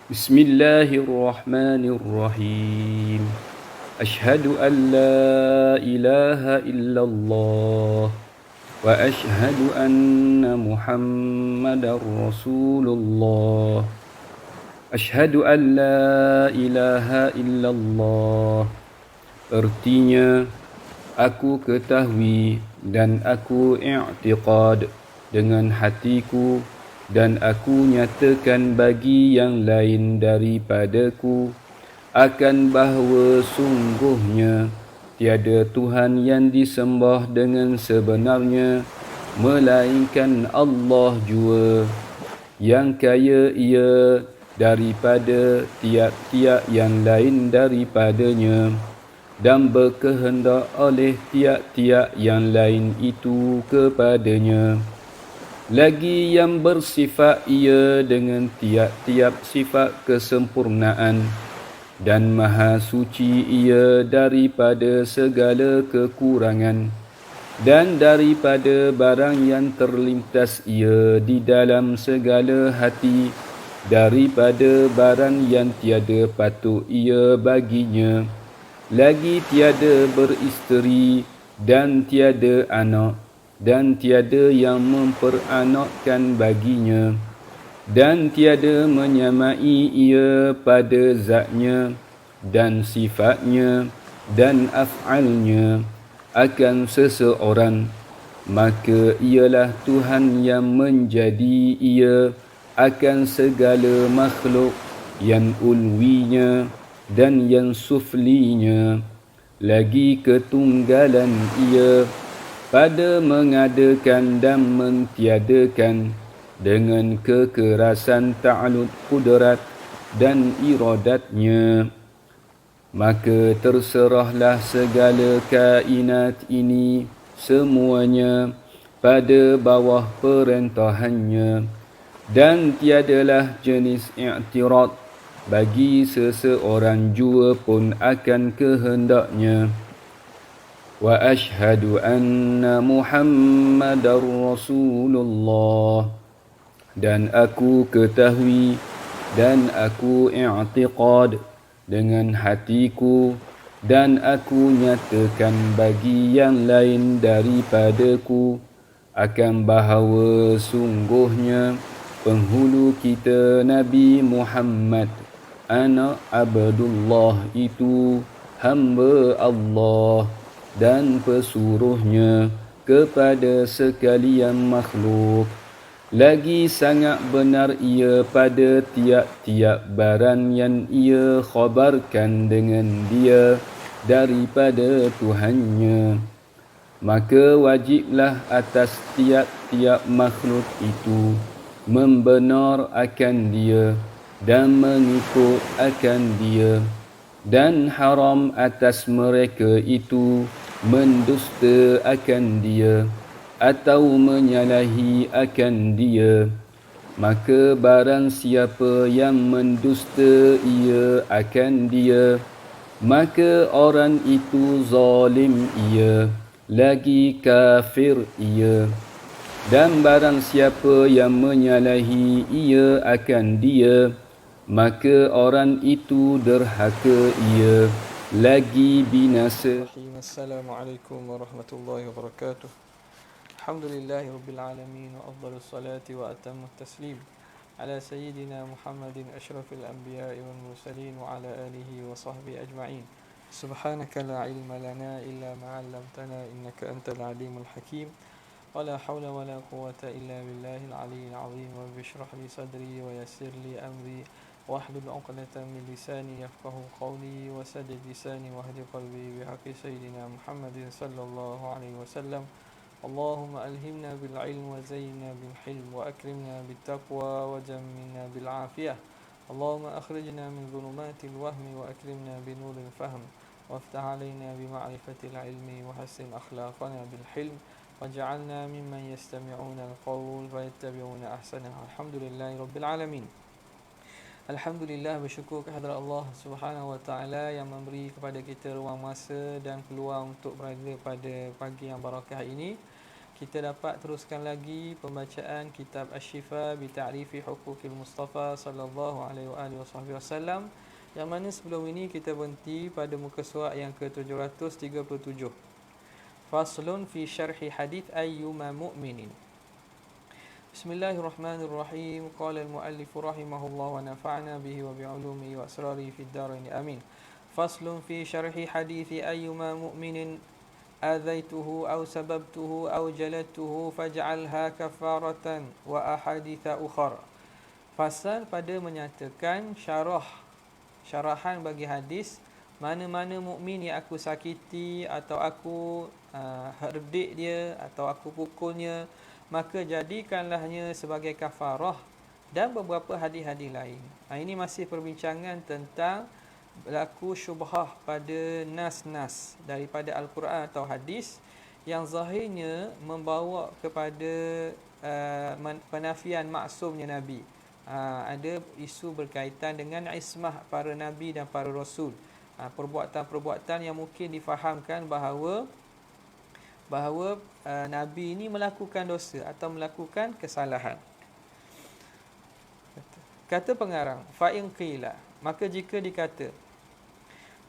Bismillahirrahmanirrahim. Ashhadu an la ilaha illallah wa ashhadu anna Muhammadar Rasulullah. Ashhadu an la ilaha illallah. Artinya, aku ketahui dan aku i'tiqad dengan hatiku dan aku nyatakan bagi yang lain daripadaku akan bahawa sungguhnya tiada Tuhan yang disembah dengan sebenarnya melainkan Allah jua, yang kaya ia daripada tiap-tiap yang lain daripadanya dan berkehendak oleh tiap-tiap yang lain itu kepadanya. Lagi yang bersifat ia dengan tiap-tiap sifat kesempurnaan dan maha suci ia daripada segala kekurangan dan daripada barang yang terlintas ia di dalam segala hati daripada barang yang tiada patut ia baginya. Lagi tiada beristeri dan tiada anak dan tiada yang memperanakkan baginya dan tiada menyamai ia pada zatnya dan sifatnya dan af'alnya akan seseorang, maka ialah Tuhan yang menjadi ia akan segala makhluk yang ulwinya dan yang suflinya. Lagi ketunggalan ia pada mengadakan dan mentiadakan dengan kekerasan ta'alud kudrat dan iradatnya. Maka terserahlah segala kainat ini semuanya pada bawah perintahannya, dan tiadalah jenis i'tirad bagi seseorang jua pun akan kehendaknya. Wa ashhadu anna Muhammadar Rasulullah. Dan aku ketahui dan aku i'tiqad dengan hatiku dan aku nyatakan bagi yang lain daripadaku akan bahawa sungguhnya penghulu kita Nabi Muhammad anak Abdullah itu hamba Allah dan pesuruhnya kepada sekalian makhluk. Lagi sangat benar ia pada tiap-tiap barang yang ia khabarkan dengan dia daripada Tuhannya. Maka wajiblah atas tiap-tiap makhluk itu membenar akan dia dan mengikut akan dia, dan haram atas mereka itu mendusta akan dia atau menyalahi akan dia. Maka barang siapa yang mendusta ia akan dia, maka orang itu zalim ia, lagi kafir ia. Dan barang siapa yang menyalahi ia akan dia, maka orang itu derhaka ia, lagi binasa. Assalamualaikum warahmatullahi wabarakatuh. Alhamdulillahi rabbil alamin wa afdalus salati wa atammus taslim ala sayyidina Muhammadin asyrafil anbiya'i wal mursalin wa ala alihi wa sahbihi ajma'in. Subhanaka la ilma lana illa ma 'allamtana innaka antal alimul hakim. ولا حول ولا قوة إلا بالله العلي العظيم. رب اشرح لي صدري ويسر لي أمري واحلل عقدة من لساني يفقه قولي وسدد لساني واهد قلبي بحق سيدنا محمد صلى الله عليه وسلم. اللهم ألهمنا بالعلم وزينا بالحلم وأكرمنا بالتقوى وجملنا بالعافية. اللهم أخرجنا من ظلمات الوهم وأكرمنا بنور الفهم وافتح علينا بمعرفة العلم وحسن أخلاقنا بالحلم وجعلنا ممن يستمعون القول فيتبعون أحسنه. الحمد لله رب العالمين. Alhamdulillah, bersyukur kehadrat Allah Subhanahu Wa Taala yang memberi kepada kita ruang masa dan peluang untuk berada pada pagi yang barakah ini. kita dapat teruskan lagi pembacaan kitab Asy-Syifa bi Ta'rifi Huquqil Mustafa sallallahu alaihi wasallam, yang mana sebelum ini kita berhenti pada muka surat yang ke-737. Faslun fi syarhi hadith ayyuma mu'minin. Bismillahirrahmanirrahim. Qala al-muallif rahimahullah wa nafa'na bihi wa bi'ulumihi wa asrarihi fid dharain amin. Faslun fi syarhi hadith ayyuma mu'minin آذيته أو سببته أو جلدته فاجعلها كفارة وأحاديث أخر. Fasal pada menyatakan syarahan bagi hadis, mana-mana mukmin yang aku sakiti atau aku herdik dia atau aku pukulnya, maka jadikanlahnya sebagai kafarah, dan beberapa hadis-hadis lain. Ini masih perbincangan tentang berlaku syubhah pada nas-nas daripada Al-Quran atau hadis yang zahirnya membawa kepada penafian maksumnya Nabi. Ada isu berkaitan dengan ismah para Nabi dan para Rasul. Perbuatan-perbuatan yang mungkin difahamkan bahawa Nabi ini melakukan dosa atau melakukan kesalahan. Kata pengarang, fa'in qila, maka jika dikata,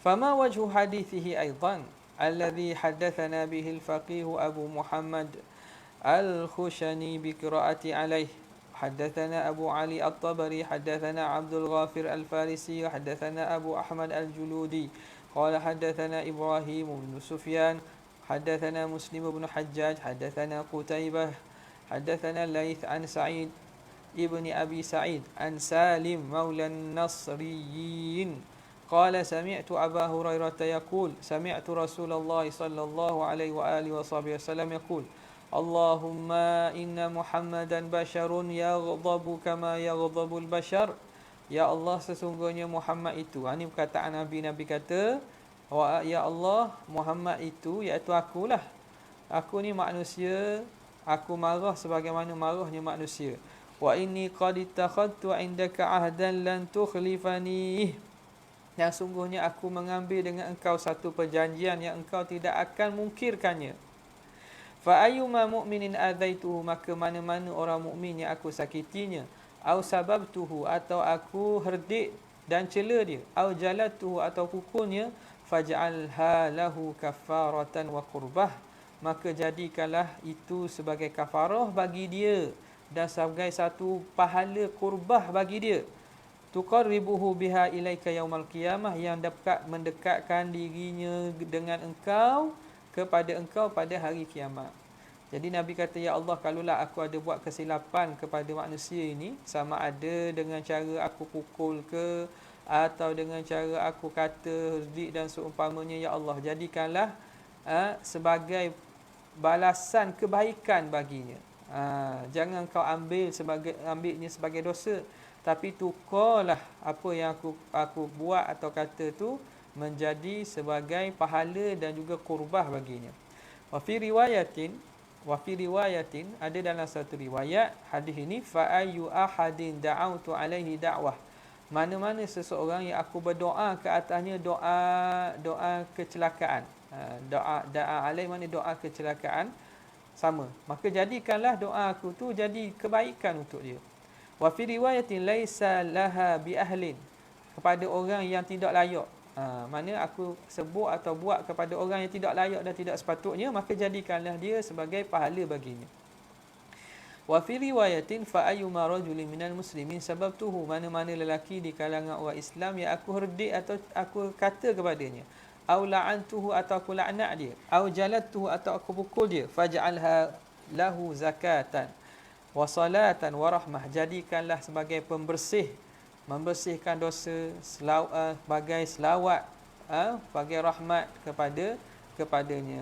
فما وجه حديثه أيضا الذي حدثنا به الفقيه أبو محمد الخشني بقراءة عليه. حدثنا أبو علي الطبري حدثنا عبد الغافر الفارسي حدثنا أبو أحمد الجلودي قال حدثنا إبراهيم بن سفيان حدثنا مسلم بن حجاج حدثنا قتيبة حدثنا الليث عن سعيد ابن أبي سعيد عن سالم مولى النصريين قال سمعت أبا هريرة يقول سمعت رسول الله صلى الله عليه وآله وسلم يقول اللهم إن محمدا بشر يغضب كما يغضب البشر. Ya Allah, sesungguhnya Muhammad itu, ini perkataan Nabi kata, ya Allah, Muhammad itu, iaitu akulah, aku ni manusia, aku marah sebagaimana marahnya manusia. Wa inni qad ittakhadtu indaka ahdan lan tukhlifani, yang sungguhnya aku mengambil dengan engkau satu perjanjian yang engkau tidak akan mungkirkannya. Fa ayyuma mu'minin adaituhu, maka mana-mana orang mukmin yang aku sakitinya, au sababtuhu, atau aku herdik dan cela dia, au jalattuhu, atau pukulnya, faj'alha lahu kafaratan wa qurbah, maka jadikanlah itu sebagai kafarah bagi dia dan sebagai satu pahala qurbah bagi dia. Tuqarribuhu biha ilaika yaumal qiyamah, yang dapat mendekatkan dirinya dengan engkau kepada engkau pada hari kiamat. Jadi Nabi kata, ya Allah, kalaulah aku ada buat kesilapan kepada manusia ini, sama ada dengan cara aku pukul ke, atau dengan cara aku kata herdik dan seumpamanya, ya Allah, jadikanlah sebagai balasan kebaikan baginya. Jangan kau ambilnya sebagai dosa, tapi tukarlah apa yang aku buat atau kata tu menjadi sebagai pahala dan juga qurbah baginya. Wa fi riwayatin, ada dalam satu riwayat hadis ini, fa ayyu ahadin da'autu alaihi da'wah, mana-mana seseorang yang aku berdoa ke atasnya doa kecelakaan. Doa alaihi mana doa kecelakaan sama, maka jadikanlah doa aku tu jadi kebaikan untuk dia. Wa fi riwayatin laisa laha bi ahlin, kepada orang yang tidak layak. Mana aku sebut atau buat kepada orang yang tidak layak dan tidak sepatutnya, maka jadikanlah dia sebagai pahala baginya. Wa fi riwayatin fa ayyuma rajulin minal muslimin sababtuhu, mana-mana lelaki di kalangan orang Islam yang aku herdik atau aku kata kepadanya, au la'antuhu, atau aku laknat dia, au jalattuhu, atau aku pukul dia, faj'alha lahu zakatan wa salatan wa rahmah, jadikanlah sebagai pembersih, membersihkan dosa, sebagai selawat, sebagai rahmat kepadanya.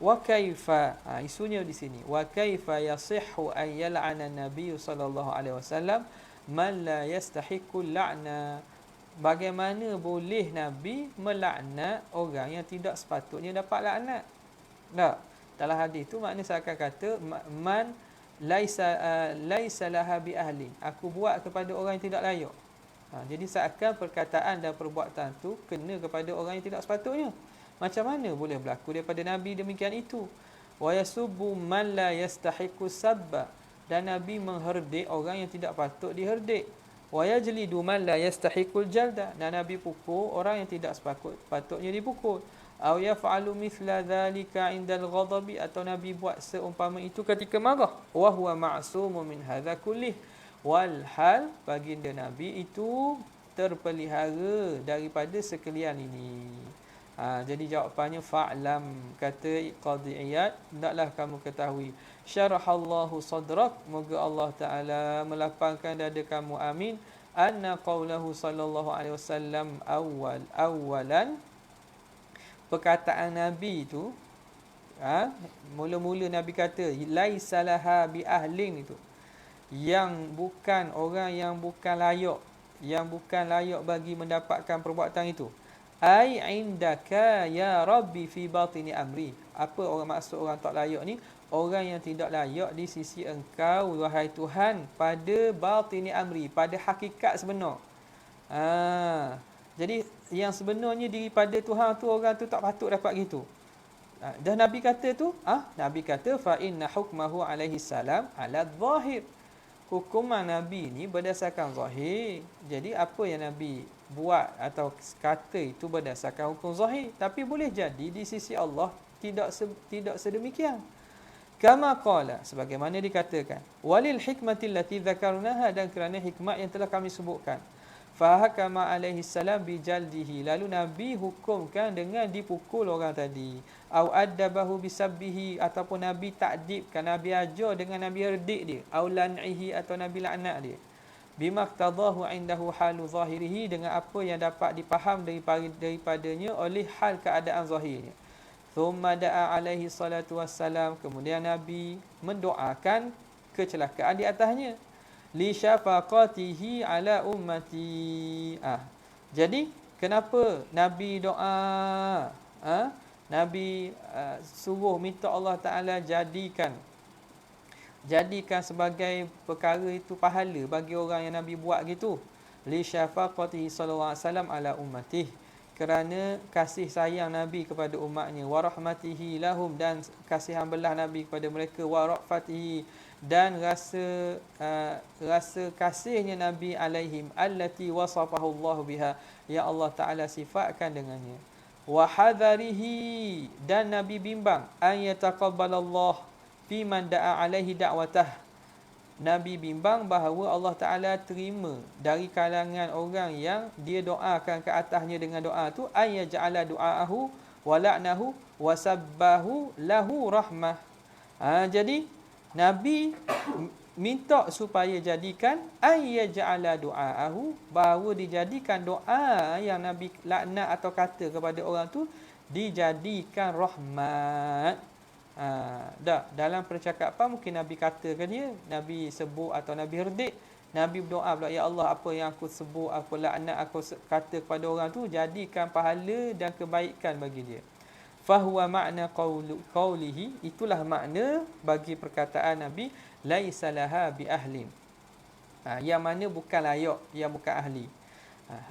Wa kaifa, isunya di sini, wa kaifa yasihhu an yal'ana an-nabiy sallallahu alaihi wasallam man la yastahiqu la'na, bagaimana boleh Nabi melaknat orang yang tidak sepatutnya dapat laknat? Tak, dalam hadis tu makna saya akan kata man laisa laha bi ahli, aku buat kepada orang yang tidak layak. Jadi seakan perkataan dan perbuatan tu kena kepada orang yang tidak sepatutnya. Macam mana boleh berlaku daripada Nabi demikian itu? wa yasubbu man la yastahiqu sabba, dan Nabi mengherdik orang yang tidak patut diherdik. Wa yajlidu man la yastahiqul jalda, dan Nabi pukul orang yang tidak patutnya dipukul. Aw yaf'alu mithla dhalika 'indal ghadabi, atau Nabi buat seumpama itu ketika marah. Wa huwa ma'sumun min hadza kullih, walhal baginda Nabi itu terpelihara daripada sekalian ini. Jadi jawapannya fa'lam, kata Qadhi Iyad, hendaklah kamu ketahui, syarahallahu sadrak, moga Allah Taala melapangkan dada kamu, amin, anna qaulahu sallallahu alaihi wasallam awalan, perkataan Nabi itu, mula-mula Nabi kata laisalaha bi ahlin, itu yang bukan orang yang bukan layak bagi mendapatkan perbuatan itu. Ai indaka ya rabbi fi batini amri, apa orang maksud orang tak layak ni? Orang yang tidak layak di sisi engkau wahai Tuhan pada batini amri, pada hakikat sebenar. Jadi yang sebenarnya daripada Tuhan tu, orang tu tak patut dapat gitu. Dah Nabi kata tu, Nabi kata fa inna hukmahu alaihi salam ala zahir, hukuman Nabi ni berdasarkan zahir. Jadi apa yang Nabi buat atau kata itu berdasarkan hukum zahir, tapi boleh jadi di sisi Allah tidak sedemikian. Kama qala, sebagaimana dikatakan, walil hikmatil lati dzakarnaha, dan kerana hikmat yang telah kami sebutkan. Fa hakama alaihi salam bi jaldihi, lalu Nabi hukumkan dengan dipukul orang tadi. Au addabahu bisabbihi, ataupun Nabi takdibkan, Nabi ajar dengan Nabi herdik dia. Au lan'ihi, atau Nabi laknat dia. Bimaktadahu indahu halu zahirihi, dengan apa yang dapat dipaham daripadanya oleh hal keadaan zahirnya. Thumma da'a alaihi salatu wassalam, kemudian Nabi mendoakan kecelakaan di atasnya. Li syafaqatihi ala ummati. Jadi kenapa Nabi doa? Nabi suruh minta Allah Ta'ala jadikan sebagai perkara itu pahala bagi orang yang Nabi buat gitu. Li syafaqatihi sallallahu alaihi wasallam ala ummatihi, kerana kasih sayang Nabi kepada umatnya. Wa rahmatihi lahum, dan kasihan belah Nabi kepada mereka. Wa ra'fatihi, dan rasa kasihnya Nabi alaihim, allati wasafahu Allah biha, ya Allah Ta'ala sifatkan dengannya. Wa hadharihi, dan Nabi bimbang, an yataqabbalallah fi man da'a alaihi da'watah, Nabi bimbang bahawa Allah Ta'ala terima dari kalangan orang yang dia doakan ke atasnya dengan doa tu, an yaj'ala du'aahu wa la'nahu wa sabbahu lahu rahmah. Jadi Nabi minta supaya jadikan an yaj'ala du'aahu, bahawa dijadikan doa yang Nabi laknat atau kata kepada orang tu dijadikan rahmat. Dalam percakapan mungkin Nabi katakan dia, Nabi sebut atau Nabi herdik, Nabi berdoa pula, ya Allah, apa yang aku sebut, apa laknat aku kata kepada orang tu, jadikan pahala dan kebaikan bagi dia. Fahuwa makna qawlihi, itulah makna bagi perkataan Nabi, laisa laha bi ahlin, yang mana bukan layak, yang bukan ahli.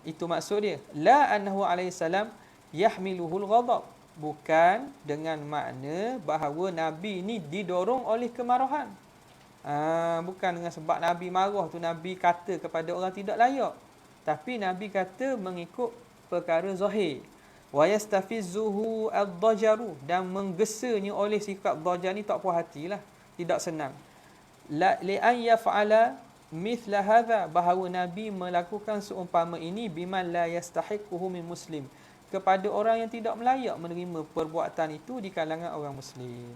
Itu maksud dia. La annahu alaihi salam yahmiluhul ghadab, bukan dengan makna bahawa Nabi ni didorong oleh kemarahan. Bukan dengan sebab Nabi marah tu Nabi kata kepada orang tidak layak, tapi Nabi kata mengikut perkara zahir. Wa yastafizuhu ad-dajaru, dan menggesanya oleh sikap dajar ni tak puas hatilah, tidak senang. Li an yaf'ala mithla hadha, bahawa Nabi melakukan seumpama ini, biman la yastahiquhu min muslim, kepada orang yang tidak melayak menerima perbuatan itu di kalangan orang muslim.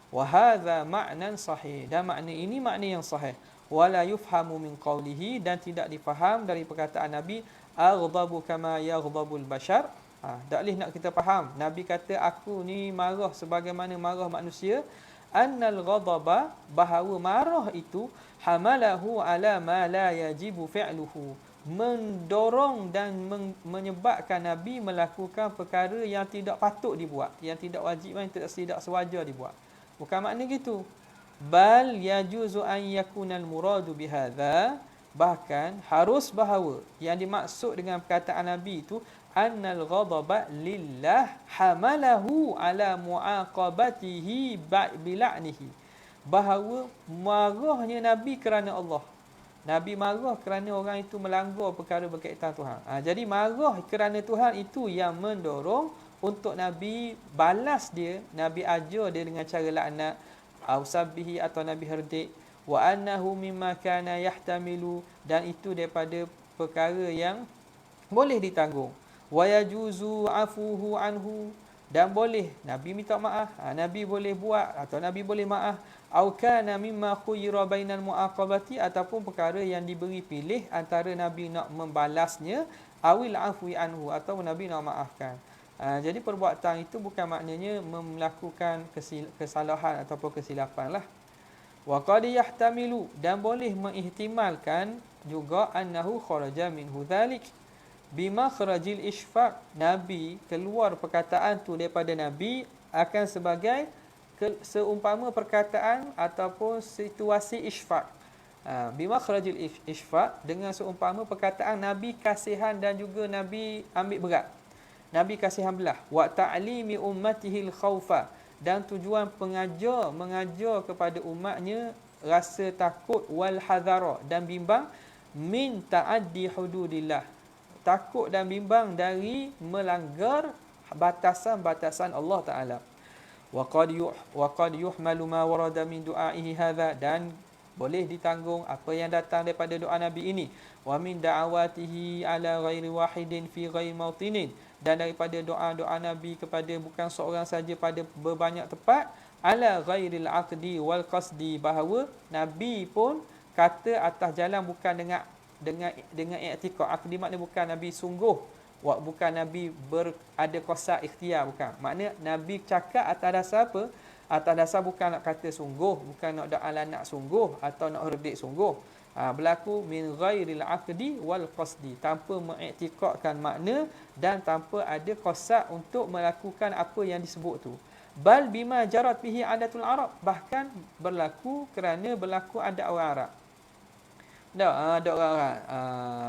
Wa hadza ma'nan sahih, dan makna ini makna yang sahih. Wala yufhamu min qawlihi, dan tidak difaham dari perkataan Nabi, aghdabu kama yaghdabul bashar. Tak boleh nak kita faham Nabi kata aku ni marah sebagaimana marah manusia. Annal ghadaba, bahawa marah itu, hamalahu ala ma la yajibu fi'luhu, mendorong dan menyebabkan Nabi melakukan perkara yang tidak patut dibuat, yang tidak wajib, yang tidak sewajar dibuat. Bukan makna gitu. Bal yajuzu an yakunal muradu bihadza, bahkan harus bahawa yang dimaksud dengan perkataan Nabi itu annal ghadaba lillah hamalahu ala muaqabatihi bila'nihi. Bahawa marahnya Nabi kerana Allah. Nabi marah kerana orang itu melanggar perkara berkaitan Tuhan. Jadi marah kerana Tuhan itu yang mendorong untuk Nabi balas dia, Nabi ajar dia dengan cara laknat, au sabbihi atau Nabi herdik, wa annahu mimma kana yahtamilu, dan itu daripada perkara yang boleh ditanggung, wa yajuzu afuhu anhu, dan boleh Nabi minta maaf, Nabi boleh buat atau Nabi boleh maaf, au kana mimma khuyira bainal muaqabati, ataupun perkara yang diberi pilih antara Nabi nak membalasnya, awil afwi anhu, atau Nabi nak maafkan. Jadi perbuatan itu bukan maknanya melakukan kesalahan ataupun kesilapan lah. Wa qad yahtamilu, dan boleh mengihtimalkan juga annahu kharaja minhu dhalik bima kharajil isfaq, Nabi keluar perkataan tu daripada Nabi akan sebagai seumpama perkataan ataupun situasi isfaq. Bima kharajil isfaq, dengan seumpama perkataan Nabi kasihan dan juga Nabi ambil berat, Nabi kasihan belah. Wa ta'limi ummatihil khaufa, dan tujuan mengajar kepada umatnya rasa takut, wal hadhara, dan bimbang, min ta'addi hududillah, takut dan bimbang dari melanggar batasan-batasan Allah Ta'ala. Wa qad yuhmalu ma warada min du'aihi hadha, dan boleh ditanggung apa yang datang daripada doa Nabi ini. Wa min da'awatihi ala ghairi wahidin fi ghairi mautinin, dan daripada doa-doa Nabi kepada bukan seorang saja pada berbanyak tempat, ala ghairil aqdi wal qasdi, bahawa Nabi pun kata atas jalan bukan dengan i'tiqad. Aqdi makna bukan Nabi sungguh, bukan Nabi ada qasad ikhtiar, bukan. Makna Nabi cakap atas dasar apa? Atas dasar bukan nak kata sungguh, bukan nak doa nak sungguh atau nak herdik sungguh. Berlaku min ghairil aqdi wal qasdi, tanpa mengiktikadkan makna dan tanpa ada qasad untuk melakukan apa yang disebut tu. Bal bima jarat bihi adatul Arab, bahkan berlaku kerana berlaku adat orang Arab. Ada orang Arab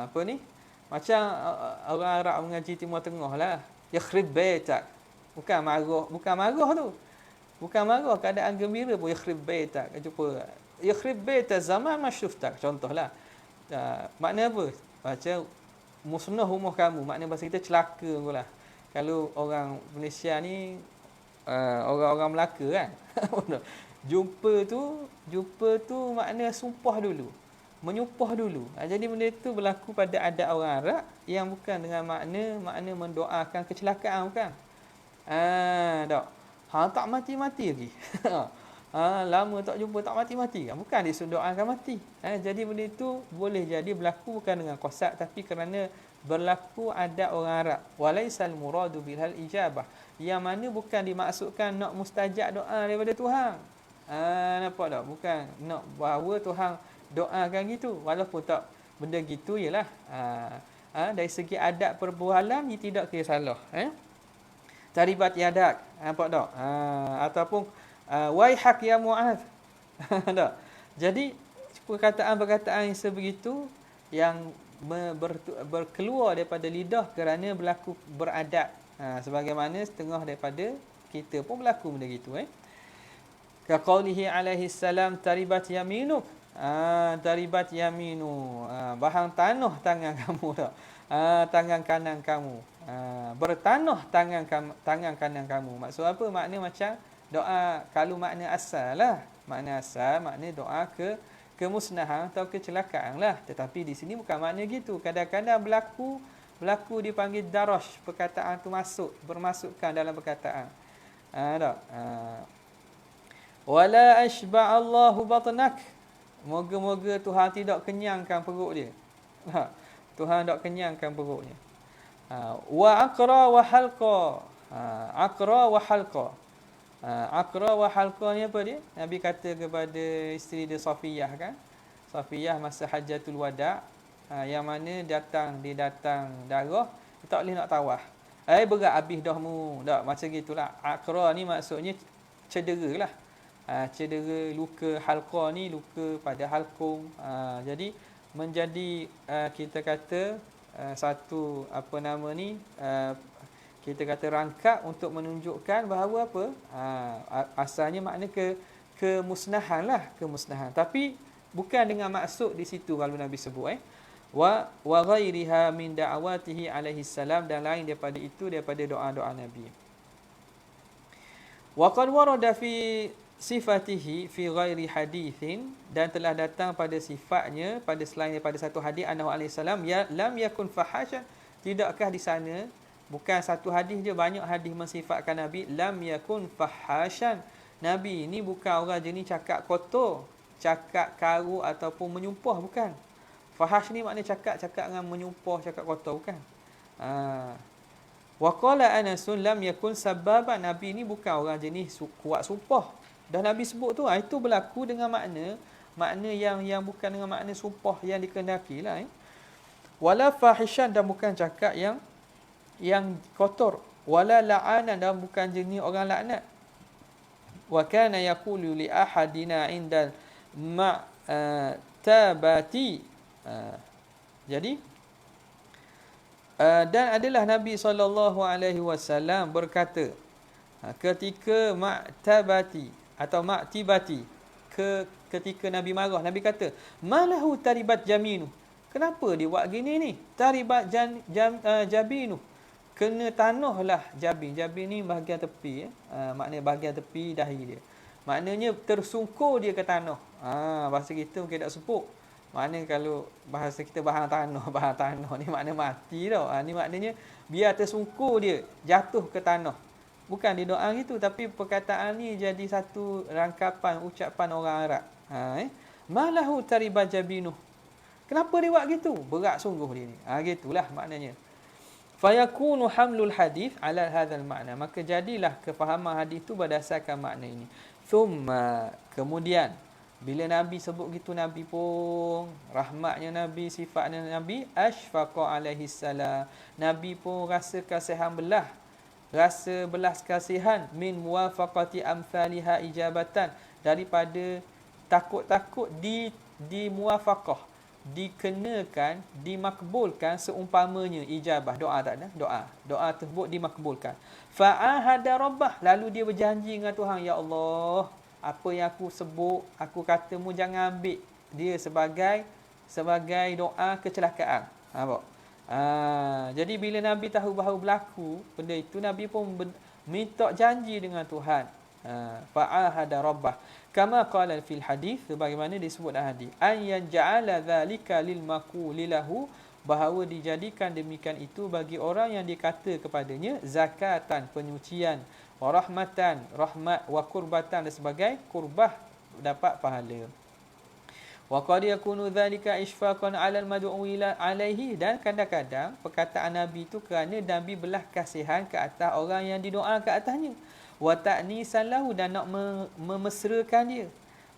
apa ni? Macam orang Arab mengaji Timur Tengah lah. Yakhrib baitak. Bukan marah tu. Bukan marah, keadaan gembira pun yakhrib baitak. Jumpa yakhrib baita zaman masyruftak, contohlah. Makna apa? Macam musnah rumah kamu, makna bahasa kita celaka pula. Kalau orang Malaysia ni orang-orang Melaka kan. Jumpa tu makna sumpah dulu, menyumpah dulu. Jadi benda itu berlaku pada adat orang Arab yang bukan dengan makna mendoakan kecelakaan, bukan. Tak mati-mati lagi. Lama tak jumpa, tak mati-mati kan? Bukan dia doakan mati. Jadi benda itu boleh jadi berlaku bukan dengan qasad, tapi kerana berlaku adat orang Arab. Walaisal muradu bihal ijabah, yang mana bukan dimaksudkan nak mustajab doa daripada Tuhan. Nampak tak? Bukan nak bahawa Tuhan doakan gitu. Walaupun tak benda gitu ialah dari segi adat perbualan ni tidak kira salah. Taribat yadak, nampak tak? Ataupun waihak ya Mu'adh. Tak? Jadi perkataan-perkataan yang sebegitu yang berkeluar daripada lidah kerana berlaku beradat. Sebagaimana setengah daripada kita pun berlaku benda gitu. Ka qaulihi alaihi salam, taribat yaminuk. Taribat yaminu. Bahang tanah tangan kamu tak? Tangan kanan kamu. Bertanah tangan kanan kamu. Maksud apa? Makna macam doa, kalau makna asal lah. Makna asal, makna doa kemusnahan atau kecelakaan lah. Tetapi di sini bukan makna gitu. Kadang-kadang berlaku dipanggil darash. Perkataan tu bermasukkan dalam perkataan. Tak? Wala ashba'allahu batnak. Moga-moga Tuhan tidak kenyangkan perut dia. Tuhan tak kenyangkan perutnya. Wa aqra wa halqa. Aqra wa halqa. Aqra wa halqa ni apa dia? Nabi kata kepada isteri dia Safiyah kan. Safiyah masa Hajjatul Wada', yang mana dia datang darah, dia tak boleh nak tawaf. Berat habis dah mu. Tak, macam gitulah. Aqra ni maksudnya cedera lah. Cedera, luka. Halqa ni luka pada halqum. Jadi menjadi kita kata satu apa nama ni kita kata rangkap untuk menunjukkan bahawa apa asalnya makna kemusnahan lah, kemusnahan, tapi bukan dengan maksud di situ kalau Nabi sebut wa ghairiha min da'awatihi alaihi salam, dan lain daripada itu daripada doa-doa Nabi. Wa qad warada fi sifatihi fi ghairi hadithin, dan telah datang pada sifatnya pada selain daripada satu hadis annahu alaihi salam ya lam yakun fahasyan, tidakkah di sana bukan satu hadis je, banyak hadis mensifatkan Nabi lam yakun fahasyan, Nabi ni bukan orang jenis cakap kotor, cakap karu ataupun menyumpah, bukan. Fahash ni maknanya cakap dengan menyumpah, cakap kotor, bukan. Wa qala Anas lam yakun sababan, Nabi ni bukan orang jenis kuat sumpah. Dah Nabi sebut tu, itu berlaku dengan makna yang bukan dengan makna sumpah yang dikehendaki lah. Wala fahishan, dan bukan cakap yang kotor. Wala la'anan, dan bukan jenis orang laknat. Wa kana yaqulu li ahadina indal ma'tabati. Jadi dan adalah Nabi SAW berkata ketika ma'tabati atau ma'tibati, ketika Nabi marah, Nabi kata malahu taribat jaminu, kenapa dia buat gini ni, taribat jabinu, kena tanah lah jabin. Jabin ni bahagian tepi, maknanya bahagian tepi dahi dia, maknanya tersungkur dia ke tanah. Bahasa kita mungkin tak sepuk, maknanya kalau bahasa kita bahan tanah ni makna mati tau. Ni maknanya biar tersungkur dia, jatuh ke tanah. Bukan di doa gitu, tapi perkataan ni jadi satu rangkapan ucapan orang Arab. Malahu taribat jabinu, kenapa dia buat gitu, berat sungguh dia ni. Gitulah maknanya. Fayakunu hamlul hadis ala hadzal makna, maka jadilah kefahaman hadis tu berdasarkan makna ini. Thumma, kemudian bila Nabi sebut gitu, Nabi pun rahmatnya Nabi, sifatnya Nabi, ashfaqa alaihi salam, Nabi pun rasa kasihan rasa belas kasihan min muwafaqati amsalha ijabatan, daripada takut-takut di muwafaqah, dikenakan, dimakbulkan seumpamanya ijabah, doa tak ada, doa tersebut dimakbulkan. Fa'ahada rabbah, lalu dia berjanji dengan Tuhan, ya Allah, apa yang aku sebut, aku kata mu jangan ambil dia sebagai doa kecelakaan. Nampak? Jadi bila Nabi tahu bahawa berlaku benda itu, Nabi pun minta janji dengan Tuhan. Fa'ahada rabbah kama qala fil hadis, sebagaimana disebut dalam hadis, an yanja'ala dzalika lil maqulilahu, bahawa dijadikan demikian itu bagi orang yang dikata kepadanya zakatan, penyucian, wa rahmatan, rahmat, wa qurbatan, dan sebagai kurbah, dapat pahala. Wa qad yakunu dzalika ishfaqan 'alal mad'u ila alaihi, dan kadang-kadang perkataan Nabi itu kerana Nabi belah kasihan ke atas orang yang didoa ke atasnya. Wa ta'nisan lahu, dan nak memesrakan dia.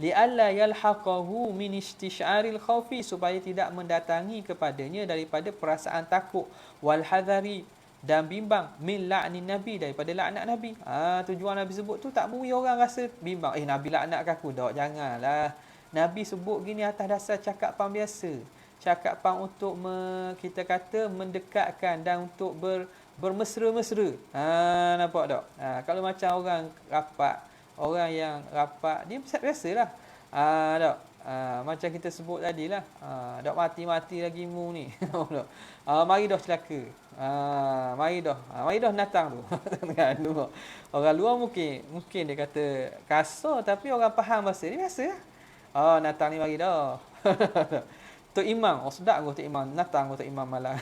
Li'alla yalhaqahu min istish'aril khaufi, supaya tidak mendatangi kepadanya daripada perasaan takut, wal hadari, dan bimbang, min la'nin Nabi, daripada laknat Nabi. Tujuan Nabi sebut tu tak bui orang rasa bimbang, Nabi laknat aku dah, janganlah. Nabi sebut gini atas dasar cakapan biasa, cakapan untuk kita kata mendekatkan dan untuk bermesra-mesra. Nampak tak? Kalau macam orang yang rapat, dia biasalah. Tak? Macam kita sebut tadi lah, dak mati-mati lagi mu ni. Mari dah celaka. Mari dah natang tu. Orang luar mungkin dia kata kasar, tapi orang faham bahasa dia biasa lah. Natang ni mari dah. Tok Imam, sedap Tok Imam, natang Tok Imam malam.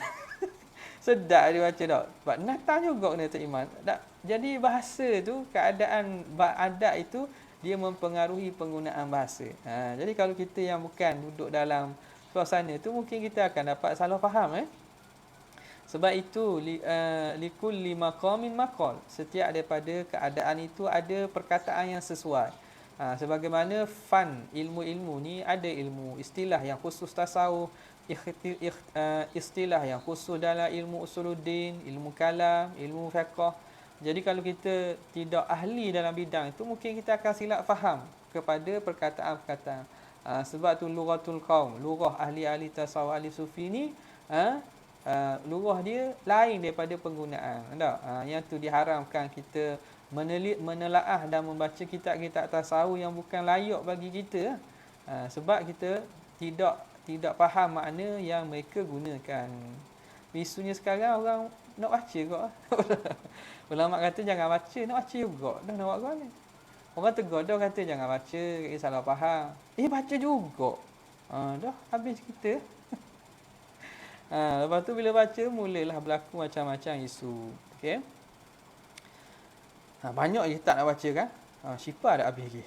Sedap dia baca tak? Sebab natang juga kena Tok Imam. Jadi bahasa tu, keadaan adat itu, dia mempengaruhi penggunaan bahasa. Jadi kalau kita yang bukan duduk dalam suasana tu, mungkin kita akan dapat salah faham. Sebab itu likulli maqamin maqal, setiap daripada keadaan itu ada perkataan yang sesuai. Sebagaimana ilmu-ilmu ni ada ilmu istilah yang khusus tasawuf, istilah yang khusus dalam ilmu usuluddin, ilmu kalam, ilmu fiqh. Jadi kalau kita tidak ahli dalam bidang itu, mungkin kita akan silap faham kepada perkataan-perkataan. Sebab tu lughatul qaum, lughah ahli-ahli tasawuf, ahli sufi ni luruh dia lain daripada penggunaan. Tak? Yang tu diharamkan kita menelaah dan membaca kitab-kitab tasawuf yang bukan layak bagi kita. Sebab kita tidak faham makna yang mereka gunakan. Isunya sekarang orang nak baca kok. Ulama kata jangan baca, nak baca juga. Dah nak buat apa ni? Orang tegur dah kata jangan baca, salah faham. Baca juga. Dah habis kita. Lepas tu bila baca mulalah berlaku macam-macam isu. Okey. Banyak je tak nak baca kan? Syifa dah habis lagi.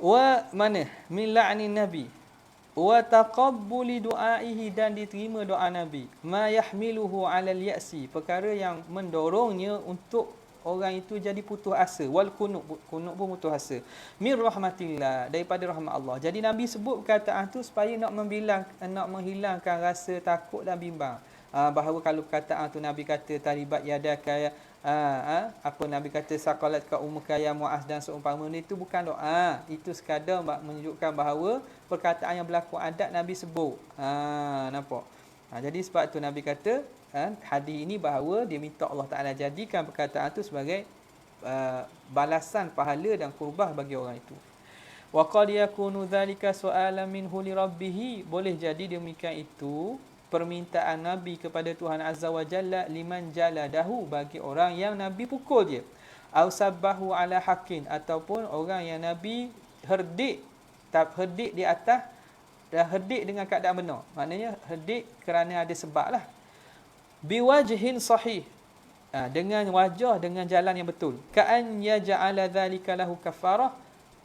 Wa mana? Min la'ni nabi. Wa taqabbuli du'aihi, dan diterima doa Nabi. Ma yahmiluhu 'alal ya'si, perkara yang mendorongnya untuk orang itu jadi putus asa. Wal qunut pun putus asa. Min rahmatillah, daripada rahmat Allah. Jadi Nabi sebut perkataan tu supaya nak menghilangkan rasa takut dan bimbang. Bahawa kalau perkataan tu Nabi kata taribat yadaka, apa Nabi kata saqalat ka ummuka ya Muaz dan seumpama itu bukan doa. Itu sekadar menunjukkan bahawa perkataan yang berlaku adat Nabi sebut. Nampak? Jadi sebab tu Nabi kata hadis ini bahawa dia minta Allah Taala jadikan perkataan itu sebagai balasan pahala dan qurbah bagi orang itu. Wa qad yakunu dzalika su'alan minhu li rabbih, boleh jadi demikian itu permintaan Nabi kepada Tuhan Azza wa Jalla liman jaladahu, bagi orang yang Nabi pukul dia, au sabbahu ala haqqin, ataupun orang yang Nabi herdik di atas, dah herdik dengan keadaan benar, maknanya herdik kerana ada sebab lah. Biwajhin sahih, dengan wajah, dengan jalan yang betul. Ka'an yaj'ala dzalika lahu kafarah,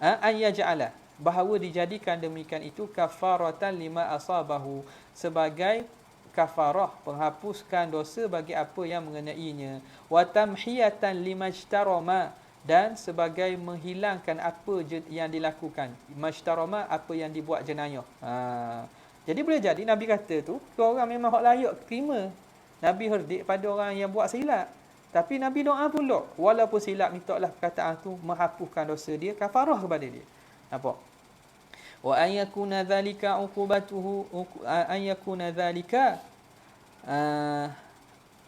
an yaj'ala, bahawa dijadikan demikian itu kafaratan lima asabahu, sebagai kafarah, penghapuskan dosa bagi apa yang mengenainya. Wa tamhiyatan limajtarama, dan sebagai menghilangkan apa yang dilakukan. Majtarama, apa yang dibuat jenayah. Jadi boleh jadi Nabi kata tu orang memang hak layak terima. Nabi herdik pada orang yang buat silap, tapi Nabi doa pula walaupun silap, mintalah perkataan tu menghapuskan dosa dia, kafarah kepada dia. Nampak? Wa an yakuna dhalika uqubatuhu, an yakuna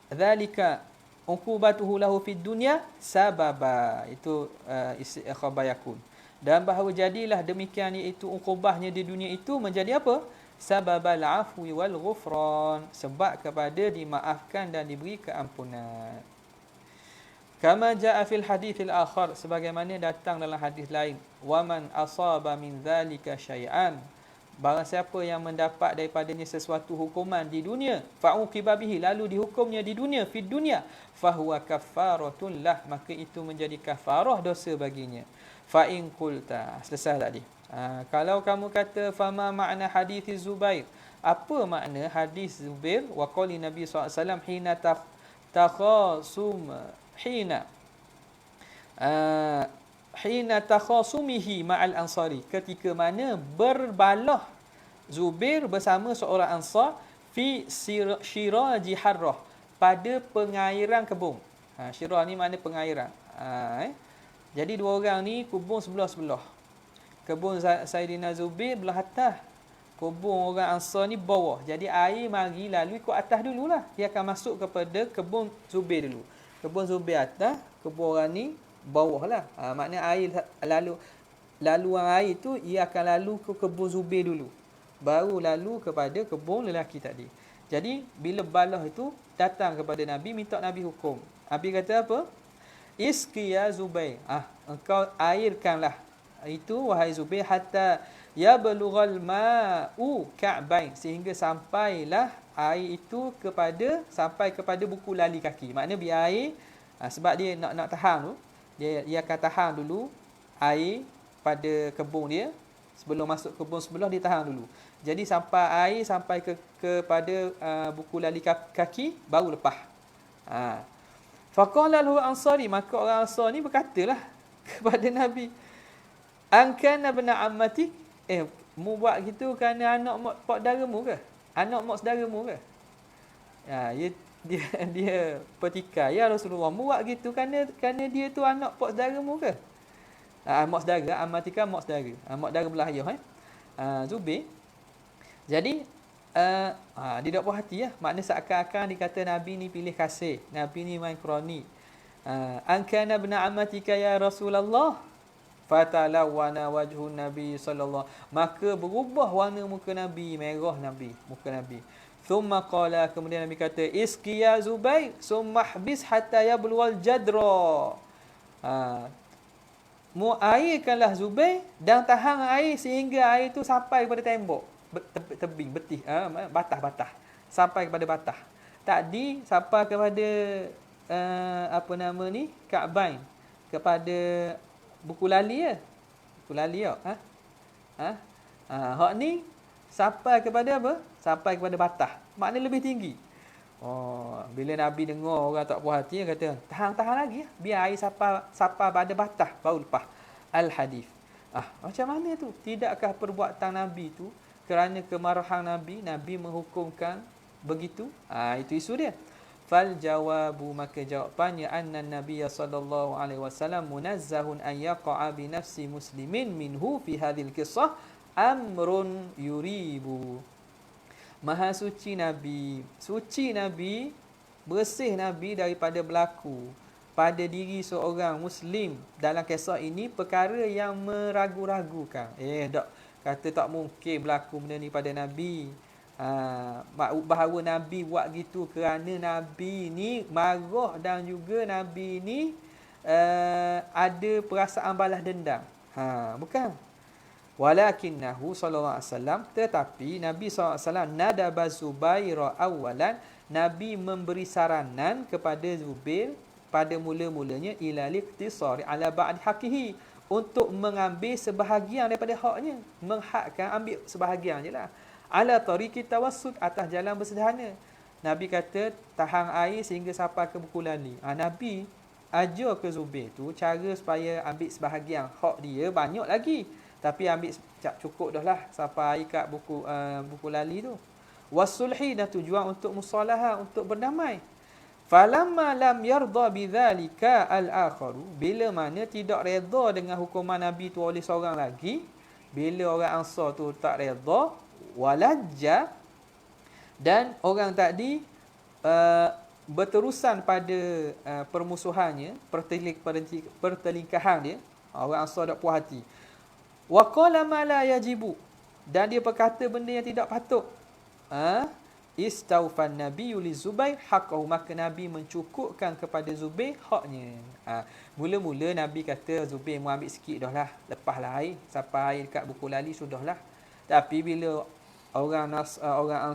dhalika uqubatuhu lahu fid dunya sababa, itu khabar yakun, dan bahawa jadilah demikian, iaitu uqubahnya di dunia itu menjadi apa? Sababal afwi wal ghufran, sebab kepada dimaafkan dan diberi keampunan. Kama jaa fil hadithil akhar, sebagaimana datang dalam hadis lain, waman asaba min dzalika syai'an, barang siapa yang mendapat daripadanya sesuatu hukuman di dunia, fa'uqiba bihi, lalu dihukumnya di dunia, fid dunya, fahuwa kaffaratun lah, maka itu menjadi kafarah dosa baginya. Fa in qulta, selesai tadi. Kalau kamu kata fama makna hadis Zubair, apa makna hadis Zubair wa qali Nabi SAW hina takhasum hina takhasumihi ma'al ansari, ketika mana berbalah Zubair bersama seorang ansar fi syiraji harrah, pada pengairan kebun. Syirah ni makna pengairan. Jadi dua orang ni kubur sebelah-sebelah. Kebun Saidina Zubair belah atas, kebun orang Ansar ni bawah. Jadi air mari lalu ikut atas dululah. Dia akan masuk kepada kebun Zubair dulu. Kebun Zubair atas, kebun orang ni bawah lah. Maknanya air laluan air tu ia akan lalu ke kebun Zubair dulu, baru lalu kepada kebun lelaki tadi. Jadi bila balah itu datang kepada Nabi, minta Nabi hukum. Nabi kata apa? Isqi ya Zubair, engkau airkanlah itu wahai Zubair, hatta yablughal ma'u ka'bain, sehingga sampailah air itu sampai kepada buku lali kaki. Maknanya biar air, sebab dia nak tahan tu, dia akan tahan dulu air pada kebun dia. Sebelum masuk kebun sebelah, dia tahan dulu. Jadi sampai air sampai kepada buku lali kaki, baru lepas. Faqala lahu ansari, maka orang Ansar ni berkatalah kepada Nabi, angkana bena ammati, mu buat gitu kerana anak mak saudaramu ke? Anak mak saudaramu ke? Dia petikai, ya Rasulullah, mu buat gitu kerana dia tu anak pak saudaramu ke? Mak saudara, ammatika mak saudara. Mak saudara belah ayah, Zubair. Jadi Dia tak puas hati ya. Makna seakan-akan dikata Nabi ni pilih kasih, Nabi ni main kroni. Ankana ibn ammatika ya Rasulullah, fatalawana wajhun Nabi sallallahu, maka berubah warna muka Nabi, merah Nabi, muka Nabi. Thumma qala, kemudian Nabi kata, iski ya Zubair summa habis hatta yablugha al-jadra. Mu airkanlah Zubair dan tahan air sehingga air tu sampai kepada tembok, tebing, betih, batah-batah, sampai kepada batah. Tadi sampai kepada Ka'bain, kepada buku lali ya. Buku lali ya. Hak ni sampai kepada apa? Sampai kepada batah. Maknanya lebih tinggi. Bila Nabi dengar orang tak puas hati, dia kata, tahan lagi ya. Biar air sampai pada batah baru lepas. Al-hadis. Macam mana tu? Tidakkah perbuatan Nabi tu kerana kemarahan Nabi, Nabi menghukumkan begitu? Itu isu dia. Fal jawabu, maka jawapannya, anna Nabiya sallallahu alaihi wasallam munazzahun an yaqa'a bi nafsi muslimin minhu fi hadhil qissah amrun yuribu. Maha suci Nabi, bersih Nabi daripada berlaku pada diri seorang Muslim dalam kisah ini perkara yang meragu-ragukan. Kata tak mungkin berlaku benda ni pada Nabi. Bahawa Nabi buat gitu kerana Nabi ni marah dan juga Nabi ni ada perasaan balas dendam. Bukan. Walakinnahu sallallahu alaihi wasallam, tetapi Nabi sallallahu alaihi wasallam nadaba Zubair awalan, Nabi memberi saranan kepada Zubair pada mula-mulanya ila liqtisari ala ba'd haqihi, untuk mengambil sebahagian daripada haknya, menghakkan ambil sebahagian jelah, ala tariqi tawassut, atas jalan bersederhana. Nabi kata tahan air sehingga sampai ke buku lali. Nabi ajar ke Zubair tu cara supaya ambil sebahagian hak dia, banyak lagi, tapi ambil cukup dah lah sampai air kat buku lali tu. Wasulhi, dan tujuan untuk musalaha, untuk berdamai. Falamma lam yarda bidzalika al-akharu, bila mana tidak redha dengan hukuman Nabi tu oleh seorang lagi, bila orang Ansar tu tak redha, walajja, dan orang tadi berterusan pada permusuhannya, pertelingkahan dia, orang Ansar tak puas hati. Wa qala ma la yajibu, dan dia berkata benda yang tidak patut. Istaufan nabiyyu li Zubair haqqahu, maka Nabi mencukupkan kepada Zubair haknya. Mula-mula Nabi kata Zubair mau ambil sikit dah lah, lepaslah air sampai air dekat buku lali sudahlah. Tapi bila orang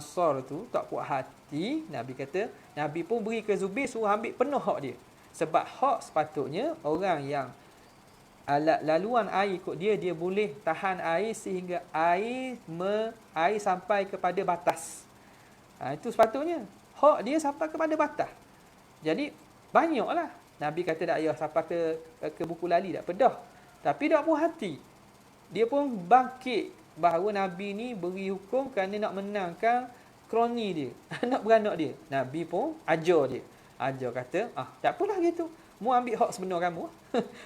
Ansar tu tak puas hati, Nabi kata, Nabi pun beri ke Zubair suruh ambil penuh hak dia. Sebab hak sepatutnya orang yang laluan air ikut dia boleh tahan air sehingga air sampai kepada batas. Itu sepatutnya. Hak dia sampai kepada batas. Jadi banyaklah. Nabi kata tak payah sampai ke buku lali, tak pedah. Tapi tak puas hati. Dia pun bangkit bahawa Nabi ni beri hukum kerana nak menangkan kroni dia, anak beranak dia. Nabi pun ajar dia. Kata, tak apalah gitu. Mu ambil hak sebenar kamu.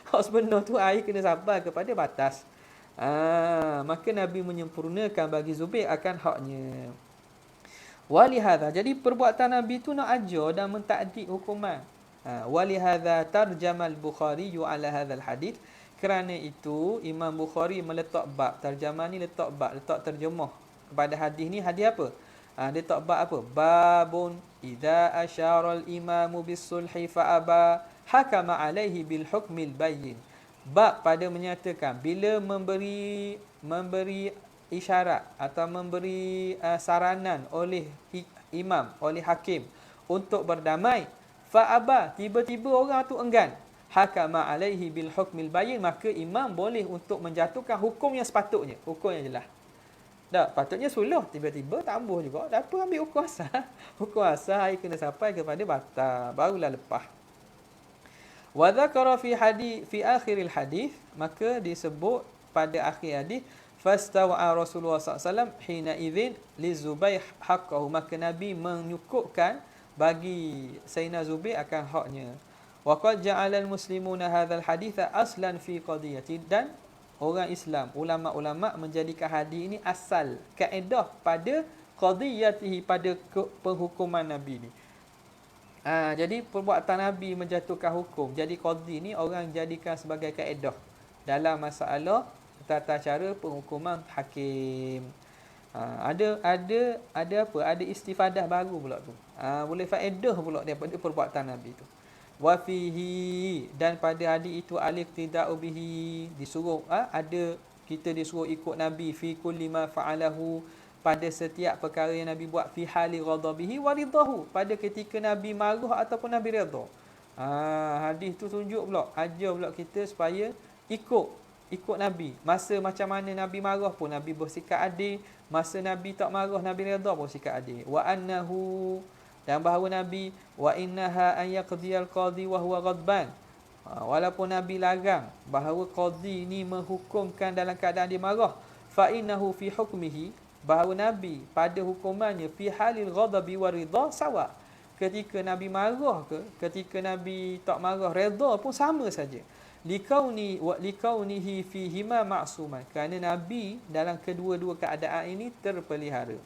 Hak sebenar tu air kena sampai kepada batas. Maka Nabi menyempurnakan bagi Zubair akan haknya. Walihadha, jadi perbuatan Nabi tu nak ajar dan mentakdik hukuman. Walihadha tarjamal Bukhari ala hadzal hadith, kerana itu Imam Bukhari meletak bab, tarjamah ni letak terjemah kepada hadis ni. Hadis apa? Dia letak bab apa? Babun idza asyara al-imamu bis-sulhi fa aba hakama alaihi bil hukmil bayyin. Bab pada menyatakan bila memberi isyarat atau memberi saranan oleh imam, oleh hakim untuk berdamai, fa'aba, tiba-tiba orang tu enggan, hakama alaihi bil hukmil bayyin, maka imam boleh untuk menjatuhkan hukum yang sepatutnya, hukum yang jelas. Tak, patutnya suluh, tiba-tiba tambah juga, tak apa, ambil hukum asal. Hukum asal air kena sampai kepada batal, barulah lepas. Wa dzakara fi akhiril hadis, maka disebut pada akhir hadis, fastawa'a Rasulullah SAW hina idzin li Zubair haqqahu, maka Nabi menyukupkan bagi Sayyidina Zubair akan haknya. Wa qad ja'ala al-muslimuna hadzal haditha aslan fi qadiyati, dan orang Islam, ulama-ulama menjadikan hadis ini asal, kaedah pada qadiyatihi, pada penghukuman Nabi ni. Jadi perbuatan Nabi menjatuhkan hukum. Jadi qadi ni orang jadikan sebagai kaedah dalam masalah tata cara penghukuman hakim. Ada apa? Ada istifadah baru pula tu. Boleh faedah pula daripada perbuatan Nabi tu. Wa fihi, dan pada hadis itu al-iqtida'u bihi, disuruh kita disuruh ikut Nabi fi kulli ma fa'alahu, pada setiap perkara yang Nabi buat, fi hali ghadabihi wa ridahu, pada ketika Nabi marah ataupun Nabi redha. Hadis tu tunjuk pula, ajar pula kita supaya ikut Nabi. Masa macam mana Nabi marah pun Nabi bersikap adil, masa Nabi tak marah, Nabi redha pun bersikap adil. Wa annahu, dan bahawa Nabi, wa innaha an yaqdiyal qadi wa huwa ghadban, walaupun Nabi larang bahawa qadi ni menghukumkan dalam keadaan dia marah, fa innahu fi hukmihi, bahawa Nabi pada hukumannya fi halil ghadabi wa ridha sawa, ketika Nabi marah ke ketika Nabi tak marah, redha pun sama saja. Likaunihi fihima ma'suman, kerana Nabi dalam kedua-dua keadaan ini terpelihara.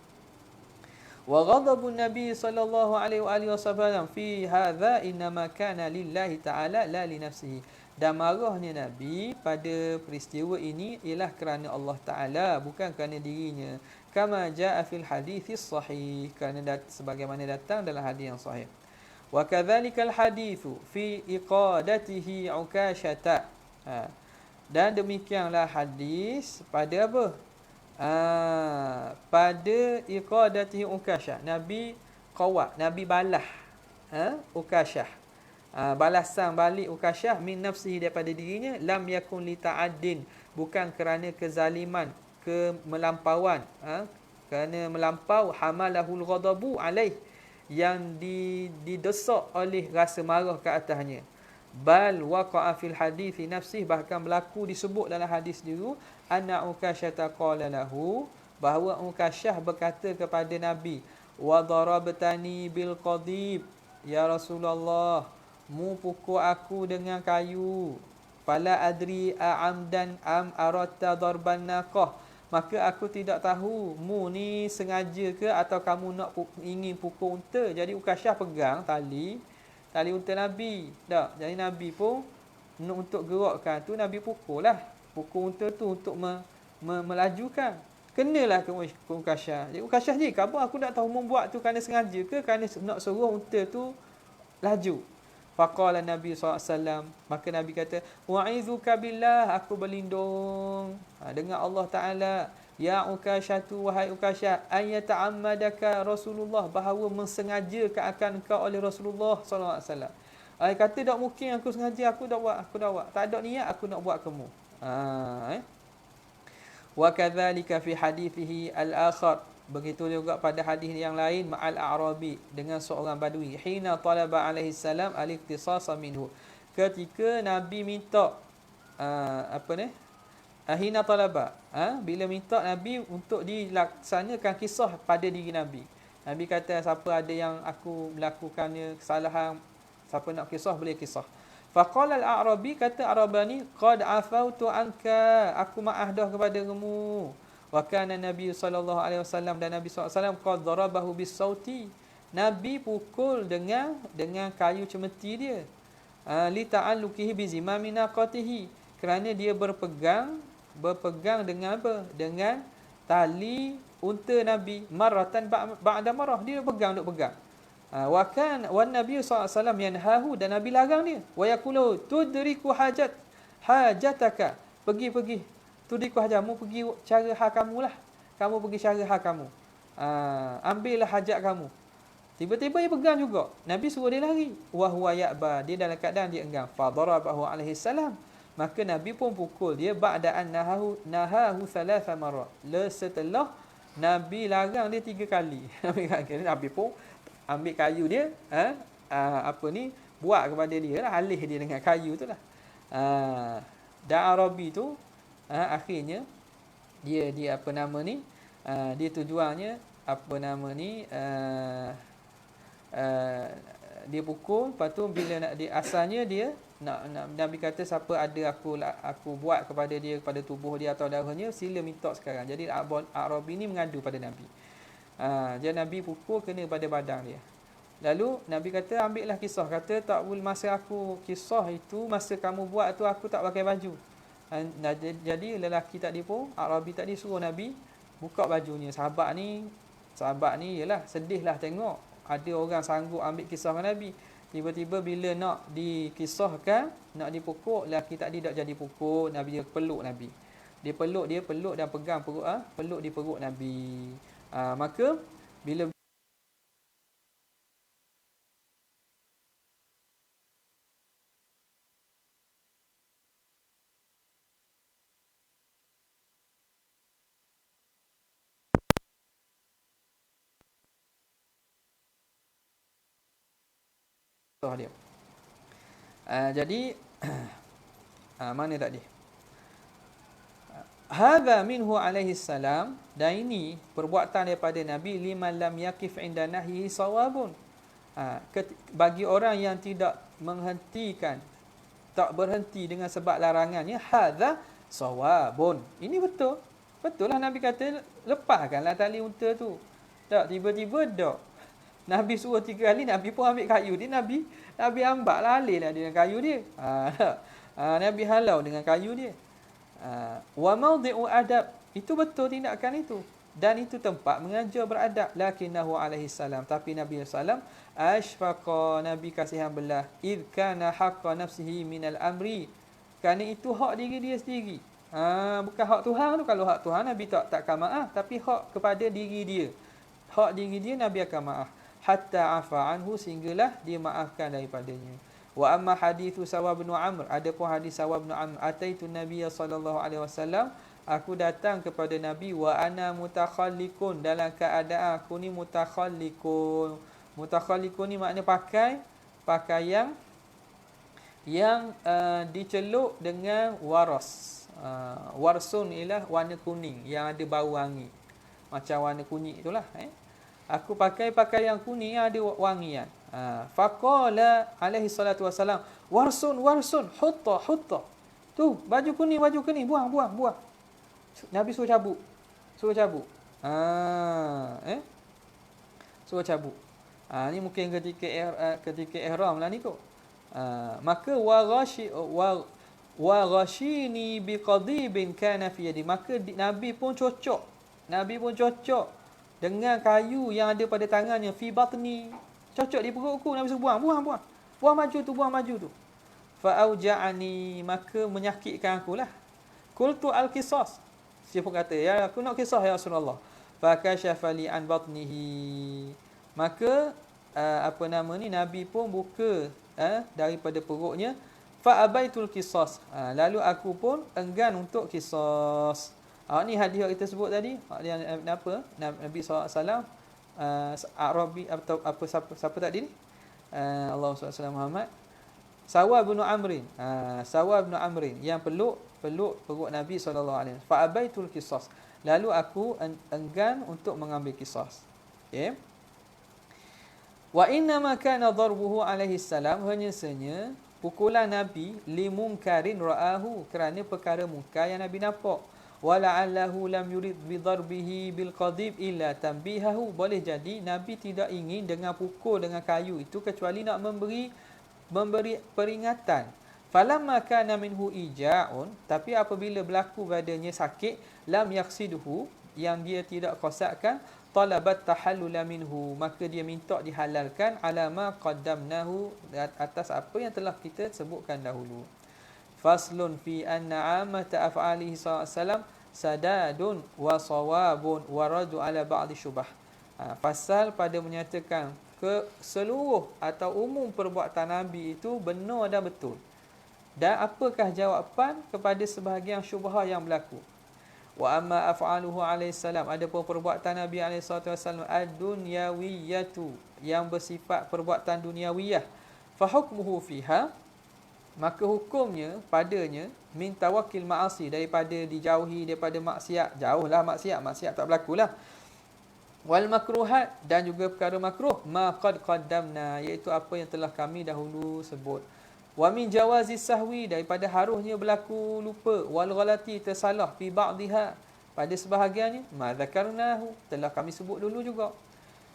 Wa ghadabun Nabi sallallahu alaihi wasallam fi hadza inma kana lillahi ta'ala la li nafsihi, dan marahnya Nabi pada peristiwa ini ialah kerana Allah Ta'ala, bukan kerana dirinya. Kama jaa fil hadits sahih, kerana sebagaimana datang dalam hadis yang sahih. Wa kadzalikal haditsu fi iqadatihi Ukasyata, dan demikianlah hadis pada apa? Pada iqadatihi Ukasyah, Nabi qawat, Nabi balah Ukasyah, balasan balik Ukasyah min nafsihi, daripada dirinya, lam yakun li ta'addin, bukan kerana kezaliman, kemelampauan, kerana melampau, hamalahul ghadabu alaih, yang didesak oleh rasa marah ke atasnya. Bal waqa'a fil hadis nafsih, bahkan berlaku disebut dalam hadis dulu, anna Ukasyah qala lahu, bahawa Ukasyah berkata kepada Nabi, wa darabtani bil qadib, ya Rasulullah, mu pukul aku dengan kayu. Fala adri a'amdan am aratta darban naqah, maka aku tidak tahu mu ni sengaja ke atau kamu nak ingin pukul unta. Jadi Ukasyah pegang tali unta Nabi. Tak, jadi Nabi pun untuk gerakkan tu Nabi pukul unta tu untuk melajukan. Kenalah ke Ukasyah. Jadi Ukasyah ni, kamu aku nak tahu membuat tu kerana sengaja ke kerana nak suruh unta tu laju. Faqala Nabi SAW, maka Nabi kata, wa'izuka billah, aku berlindung dengan Allah Ta'ala, ya Ukasyatu, wahai Ukasyah, an yata'ammadaka Rasulullah, bahawa mensengajakan akan engkau oleh Rasulullah SAW. Kata tak mungkin aku sengaja, aku dah buat. Tak ada niat aku nak buat kamu. Wa kadzalika fi hadithihi al-akhar, begitu juga pada hadis yang lain, ma'al a'rabi, dengan seorang badui, hina talaba alaihi salam al-iqtisasa minhu, ketika Nabi minta hina talaba, bila minta Nabi untuk dilaksanakan kisah pada diri Nabi. Nabi kata, siapa ada yang aku melakukannya kesalahan, siapa nak kisah boleh kisah. Faqala al-a'rabi, kata Arabani, qad afautu anka, aku maaf dah kepada kamu. Wa kana Nabi sallallahu alaihi wasallam, dan Nabi sallallahu alaihi wasallam qad darabahu bis-sauti, Nabi pukul dengan kayu cemeti dia, li ta'alluqihi bi zimami naqatihi, kerana dia berpegang dengan apa? Dengan tali unta Nabi, maratan ba'da marah, dia pegang. Wa Nabi sallallahu alaihi wasallam yanhahu, dan Nabi larang dia, wa yaqulu tudriku hajataka, pergi tudriku hajamu, pergi cara hak kamu lah, kamu pergi cara hak kamu, ambillah hajat kamu. Tiba-tiba dia pegang juga, Nabi suruh dia lari, wa huwa ya'ba, dia dalam keadaan dia enggan. Fa darabahu alaihi salam, maka Nabi pun pukul dia, ba'da an nahahu thalatha marrat, setelah Nabi larang dia 3 kali. Nabi pun ambil kayu dia, buat kepada dia lah, alih dia dengan kayu tu lah. Dan Arabi tu akhirnya dia dia tujuannya dia pukul. Lepas tu bila nak dia, asalnya dia nak Nabi kata, siapa ada aku buat kepada dia, kepada tubuh dia atau darahnya, sila minta sekarang. Jadi Arabi ni mengadu pada Nabi. Jadi Nabi pukul kena pada badan dia. Lalu Nabi kata ambillah kisah, kata tak boleh, masa aku kisah itu, masa kamu buat tu aku tak pakai baju. Jadi lelaki tadi pun, Arabi tadi suruh Nabi buka bajunya. Sahabat ni yalah sedihlah tengok ada orang sanggup ambil kisah dengan Nabi. Tiba-tiba bila nak dikisahkan, nak dipukul, lelaki tadi tak jadi pukul. Nabi dia peluk Nabi. Dia peluk dan pegang perut, peluk di perut Nabi. Maka bila dia. Jadi mana tadi? Hadza minhu alaihi salam, dan ini perbuatan daripada Nabi, liman lam yakif inda nahyi sawabun. Bagi orang yang tidak menghentikan, tak berhenti dengan sebab larangannya, hadza sawabun. Ini betul. Betul lah Nabi kata lepaskanlah tali unta tu. Tak tiba-tiba dak. Nabi suruh 3 kali, Nabi pun ambil kayu dia, Nabi ambak lah, alih lah dengan kayu dia. Nabi halau dengan kayu dia. Wa mawdi'u adab, itu betul tindakan itu, dan itu tempat mengajar beradab. Lakinnahu alaihi salam, tapi Nabi sallam ashfaqa, Nabi kasihan belah, id kana haqqa nafsihi minal amri, kerana itu hak diri dia sendiri. Bukan hak Tuhan tu. Kalau hak Tuhan Nabi takkan maaf, tapi hak kepada diri dia. Hak diri dia Nabi akan maaf. Hatta afa anhu, sehinggalah dia maafkan daripadanya. Wa amma hadithu Sawa bin Amr, adapun hadis Sawa bin Amr, ataitu Nabiy sallallahu alaihi wasallam, aku datang kepada Nabi, wa ana mutakhallikun, dalam keadaan aku ni mutakhallikun. Mutakhallikun ni makna pakaian yang dicelup dengan waras. Warsun ialah warna kuning yang ada bau wangi, macam warna kunyit itulah. Aku pakai pakaian kuning yang ada wangian. Faqala alaihi salatu wasalam, warsun hutta. Tu baju kuning, buang. Nabi suruh cabut. Suruh cabut. Ni mungkin ketika ihram lah ni kot. Maka wa ghashini biqadibin kana fi yadi, maka Nabi pun cocok dengan kayu yang ada pada tangannya, fi batni, cocok di perutku. Nabi suruh buang baju tu. Fa auja'ani, maka menyakitkan akulah. Qultu al-qisas, siapa kata ya aku nak kisah ya Rasulullah. Fa kashafa li an batnihi, maka Nabi pun buka daripada perutnya. Fa abaitul qisas, lalu aku pun enggan untuk qisas. Ni hadis yang kita sebut tadi, Nabi SAW, Arabi atau siapa tadi ni, Allah SWT Muhammad, Sawa bin Amrin yang peluk perut Nabi SAW. Fa abaitul qisas, lalu aku enggan untuk mengambil qisas. Okey. Wa inna ma kana darbuhu alaihi salam, hanya saja pukulan Nabi limunkarin ra'ahu, kerana perkara munkar yang Nabi nampak. Wala'allahu lam yurid bidarbihi bilqadib illa tanbihahu, boleh jadi Nabi tidak ingin dengan pukul dengan kayu itu kecuali nak memberi peringatan. Falamma kana minhu ija'un, tapi apabila berlaku padanya sakit, lam yaqsiduhu, yang dia tidak qasadkan, talabat tahallula minhu, maka dia minta dihalalkan, ala ma qaddamnahu, atas apa yang telah kita sebutkan dahulu. Faslun fi anna amata af'alihi sallallahu sadadun wa sawabun wa radu ala ba'di syubah. Fasal pada menyatakan seluruh atau umum perbuatan Nabi itu benar dan betul, dan apakah jawapan kepada sebahagian syubhah yang berlaku. Wa amma af'aluhu alaihi salam, adapun perbuatan Nabi alaihi wasallam ad-dunyawiyatu, yang bersifat perbuatan duniawiyah, fa hukmuhu fiha, maka hukumnya padanya min tawakkil ma'asi, daripada dijauhi daripada maksiat, jauhlah maksiat tak berlakulah. Wal makruhat, dan juga perkara makruh, ma qad qaddamna, iaitu apa yang telah kami dahulu sebut. Wa min jawazi sahwi, daripada harusnya berlaku lupa, wal ghalati, tersalah, fi ba'dihha, pada sebahagiannya ma dzakarnahu, telah kami sebut dulu juga.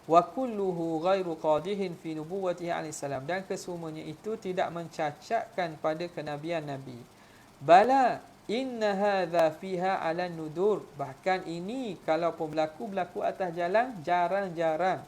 Wa kulluhu ghairu qadihin fi nubuwwatihi alaihi salam, dan kesemuanya itu tidak mencacatkan pada kenabian Nabi. Bala inna hadza fiha ala nudur, bahkan ini kalau pun berlaku atas jalan jarang-jarang.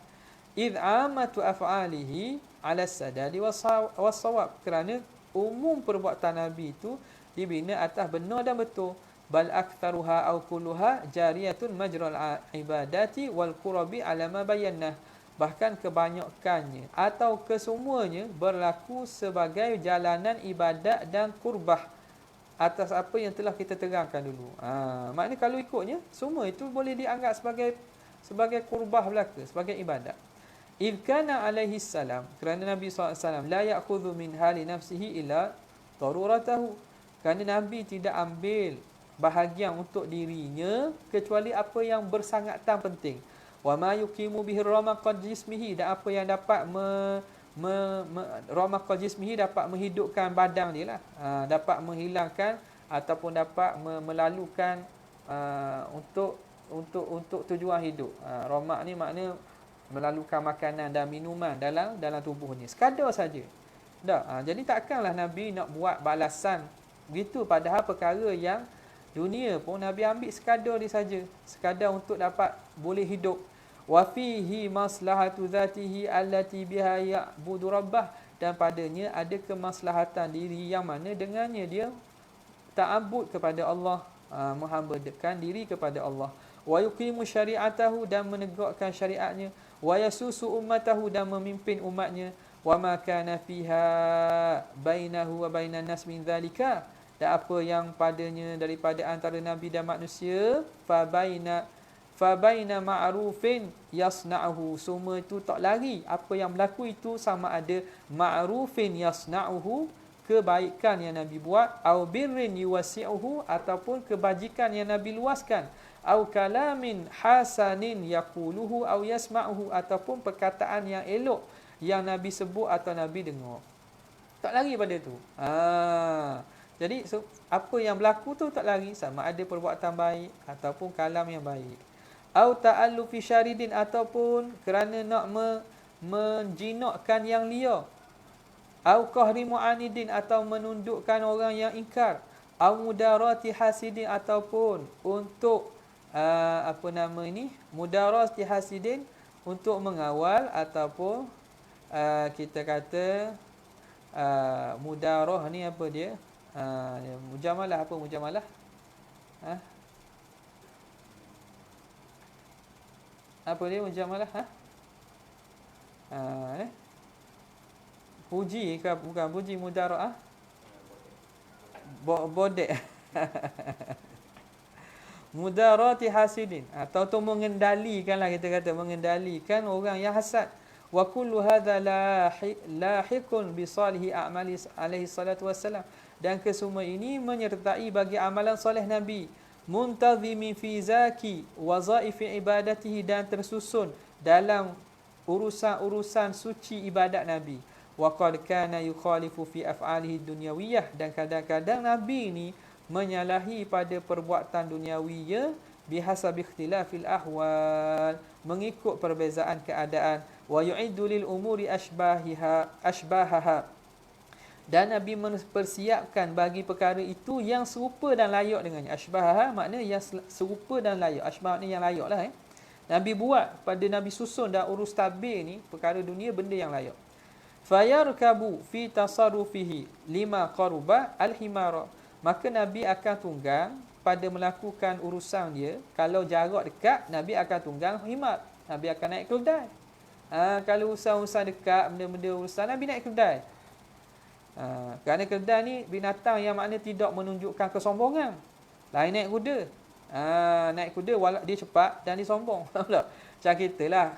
Id amatu af'alihi ala sadadi was-sawab, kerana umum perbuatan Nabi itu dibina atas benar dan betul. Bal aktharuha aw kulluha jariyatun majral ibadati wal qurabi ala ma bayyana, bahkan kebanyakannya atau kesemuanya berlaku sebagai jalanan ibadat dan qurbah atas apa yang telah kita terangkan dulu. Maknanya kalau ikutnya semua itu boleh dianggap sebagai qurbah belaka, sebagai ibadat. Idh kana alaihi salam, kerana Nabi SAW la ya'khudhu min hali nafsihi illa daruratahu, kerana Nabi tidak ambil bahagian untuk dirinya kecuali apa yang bersangatan penting. Wa ma yuqimu bihi ramaqad jismihi, dan apa yang dapat ramaqad jismihi, dapat menghidupkan badan dia lah, dapat menghilangkan ataupun dapat melalukan untuk tujuan hidup. Ramaq ni makna melalukan makanan dan minuman dalam tubuhnya, sekadar saja. Jadi takkanlah Nabi nak buat balasan begitu, padahal perkara yang dunia pun Nabi ambil sekadar dia saja, sekadar untuk dapat boleh hidup. Wa fihi maslahatu dzatihi allati biha ya'budu rabbah, dan padanya ada kemaslahatan diri yang mana dengannya dia ta'abbud kepada Allah, menghambakan diri kepada Allah. Wa yuqimu syari'atahu, dan menegakkan syariatnya. Wa yasusu ummatahu, dan memimpin umatnya. Wa ma kana fiha bainahu wa bainan nas min dzalika, dan apa yang padanya daripada antara Nabi dan manusia, fa baina ma'rufin yasna'uhu, semua itu tak lari, apa yang berlaku itu sama ada ma'rufin yasna'uhu, kebaikan yang Nabi buat, au birrin yuwasi'uhu, ataupun kebajikan yang Nabi luaskan, au kalamin hasanin yaquluhu au yasma'uhu, ataupun perkataan yang elok yang Nabi sebut atau Nabi dengar. Tak lari pada tu. Jadi apa yang berlaku tu tak lari, sama ada perbuatan baik ataupun kalam yang baik. Au ta'allufi syaridin, ataupun kerana nak menjinakkan yang liar. Au qahri mu'anidin, atau menundukkan orang yang ingkar. Au mudarati hasidin, ataupun untuk mudarati hasidin, untuk mengawal ataupun kita kata mudarah ni apa dia? Mujamalah, apa mujamalah? Apa dia mujamalah? Puji ke bukan puji, mudarah? Bodek. Mudarati hasidin, atau tu mengendalikanlah, kita kata mengendalikan orang yang hasad. Wa kullu hadza lahiqun bi salihi a'mali alaihi salatu wassalam, dan kesemua ini menyertai bagi amalan soleh Nabi. Muntazimi fi zaki wazaifi ibadatihi, dan tersusun dalam urusan-urusan suci ibadat Nabi. Wa qad kana yukhalifu fi af'alihi dunyawiyah, dan kadang-kadang Nabi ini menyalahi pada perbuatan duniawiyah bihasabi ikhtilafil ahwal, mengikut perbezaan keadaan. Wa yu'iddu lil umuri ashbahaha, dan Nabi mempersiapkan bagi perkara itu yang serupa dan layak dengannya. Ashbahaha makna yang serupa dan layak. Ashbah makna yang layak lah. Nabi buat pada Nabi susun dan urus tabir ni, perkara dunia, benda yang layak. Fayarkabu fi tasarrufihi lima qaruba al-himara, maka Nabi akan tunggang pada melakukan urusan dia. Kalau jarak dekat, Nabi akan tunggang himar, Nabi akan naik keldai. Kalau urusan-urusan dekat, benda-benda urusan, Nabi naik keldai. Kerana keldai ni binatang yang makna tidak menunjukkan kesombongan. Lain naik kuda. Naik kuda dia cepat dan dia sombong. Macam kita lah,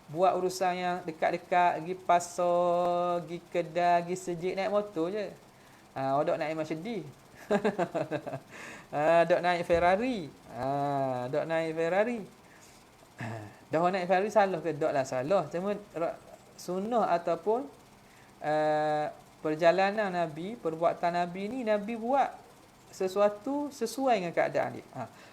buat urusan yang dekat-dekat, pergi pasar, pergi kedai, pergi sejik, naik motor je. Dok naik Mercedes. Dok naik Ferrari. Dah naik Ferrari salah ke? Dok lah salah. Cuma sunnah ataupun perjalanan Nabi, perbuatan Nabi ni Nabi buat sesuatu sesuai dengan keadaan dia.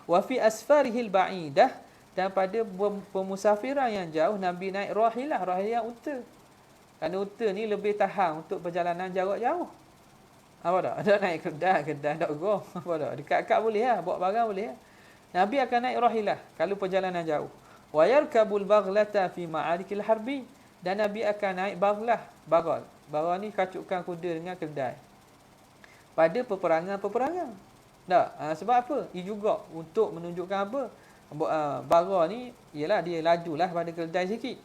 Wa fi asfarihil ba'idah, dan pada pemusafiran yang jauh Nabi naik rahilah unta. Kerana unta ni lebih tahan untuk perjalanan jarak jauh. Apa tak? Ada naik kedai tak go. Apa tak? Dekat-dekat boleh lah, bawa barang boleh lah. Nabi akan naik rahilah kalau perjalanan jauh. Wa yarkabul baghlata fi ma'arikil harbi, dan Nabi akan naik bagal. Bagal ni kacukan kuda dengan kedai pada peperangan. Tak? Sebab apa? Ia juga untuk menunjukkan apa? Bagal ni ialah dia lajulah pada kedai sikit.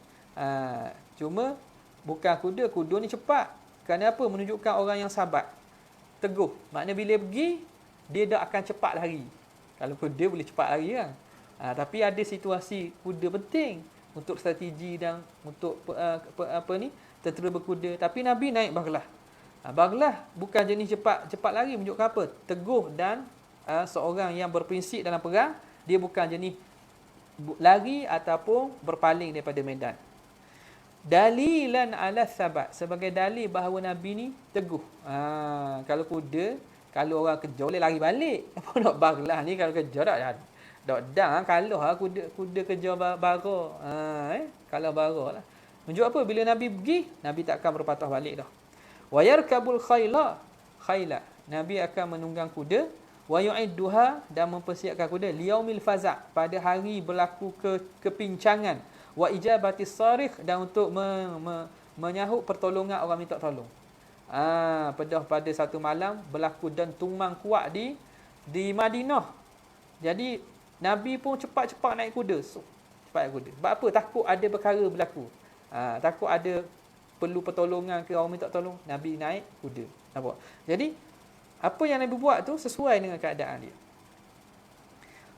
Cuma bukan kuda ni cepat. Kerana apa? Menunjukkan orang yang sabar, teguh. Maknanya bila pergi, dia tak akan cepat lari. Kalau kuda boleh cepat lari kan. Tapi ada situasi kuda penting untuk strategi dan untuk tentera berkuda. Tapi Nabi naik baghlah. Baghlah bukan jenis cepat lari, menunjukkan apa? Teguh dan seorang yang berprinsip dalam perang. Dia bukan jenis lari ataupun berpaling daripada medan. Dalilan ala sabat, sebagai dalil bahawa Nabi ni teguh. Kalau kuda, kalau orang kejar boleh lari balik. Apa nak baghlah ni kalau kejar tak dah kalau kuda kejar bara. Kalau bara lah. Menunjuk apa? Bila Nabi pergi, Nabi tak akan berpatah balik dah. Wa yarkabul khayla. Nabi akan menunggang kuda, wa yu'idduha, dan mempersiapkan kuda liyaumil faza', pada hari berlaku kepincangan, wa ijabatis sarikh, dan untuk menyahut pertolongan orang minta tolong. Pada satu malam berlaku dan tumang kuat di Madinah. Jadi Nabi pun cepat-cepat naik kuda. Cepat naik kuda. Sebab apa? Takut ada perkara berlaku. Takut ada perlu pertolongan ke orang minta tolong. Nabi naik kuda. Nampak? Jadi apa yang Nabi buat tu sesuai dengan keadaan dia.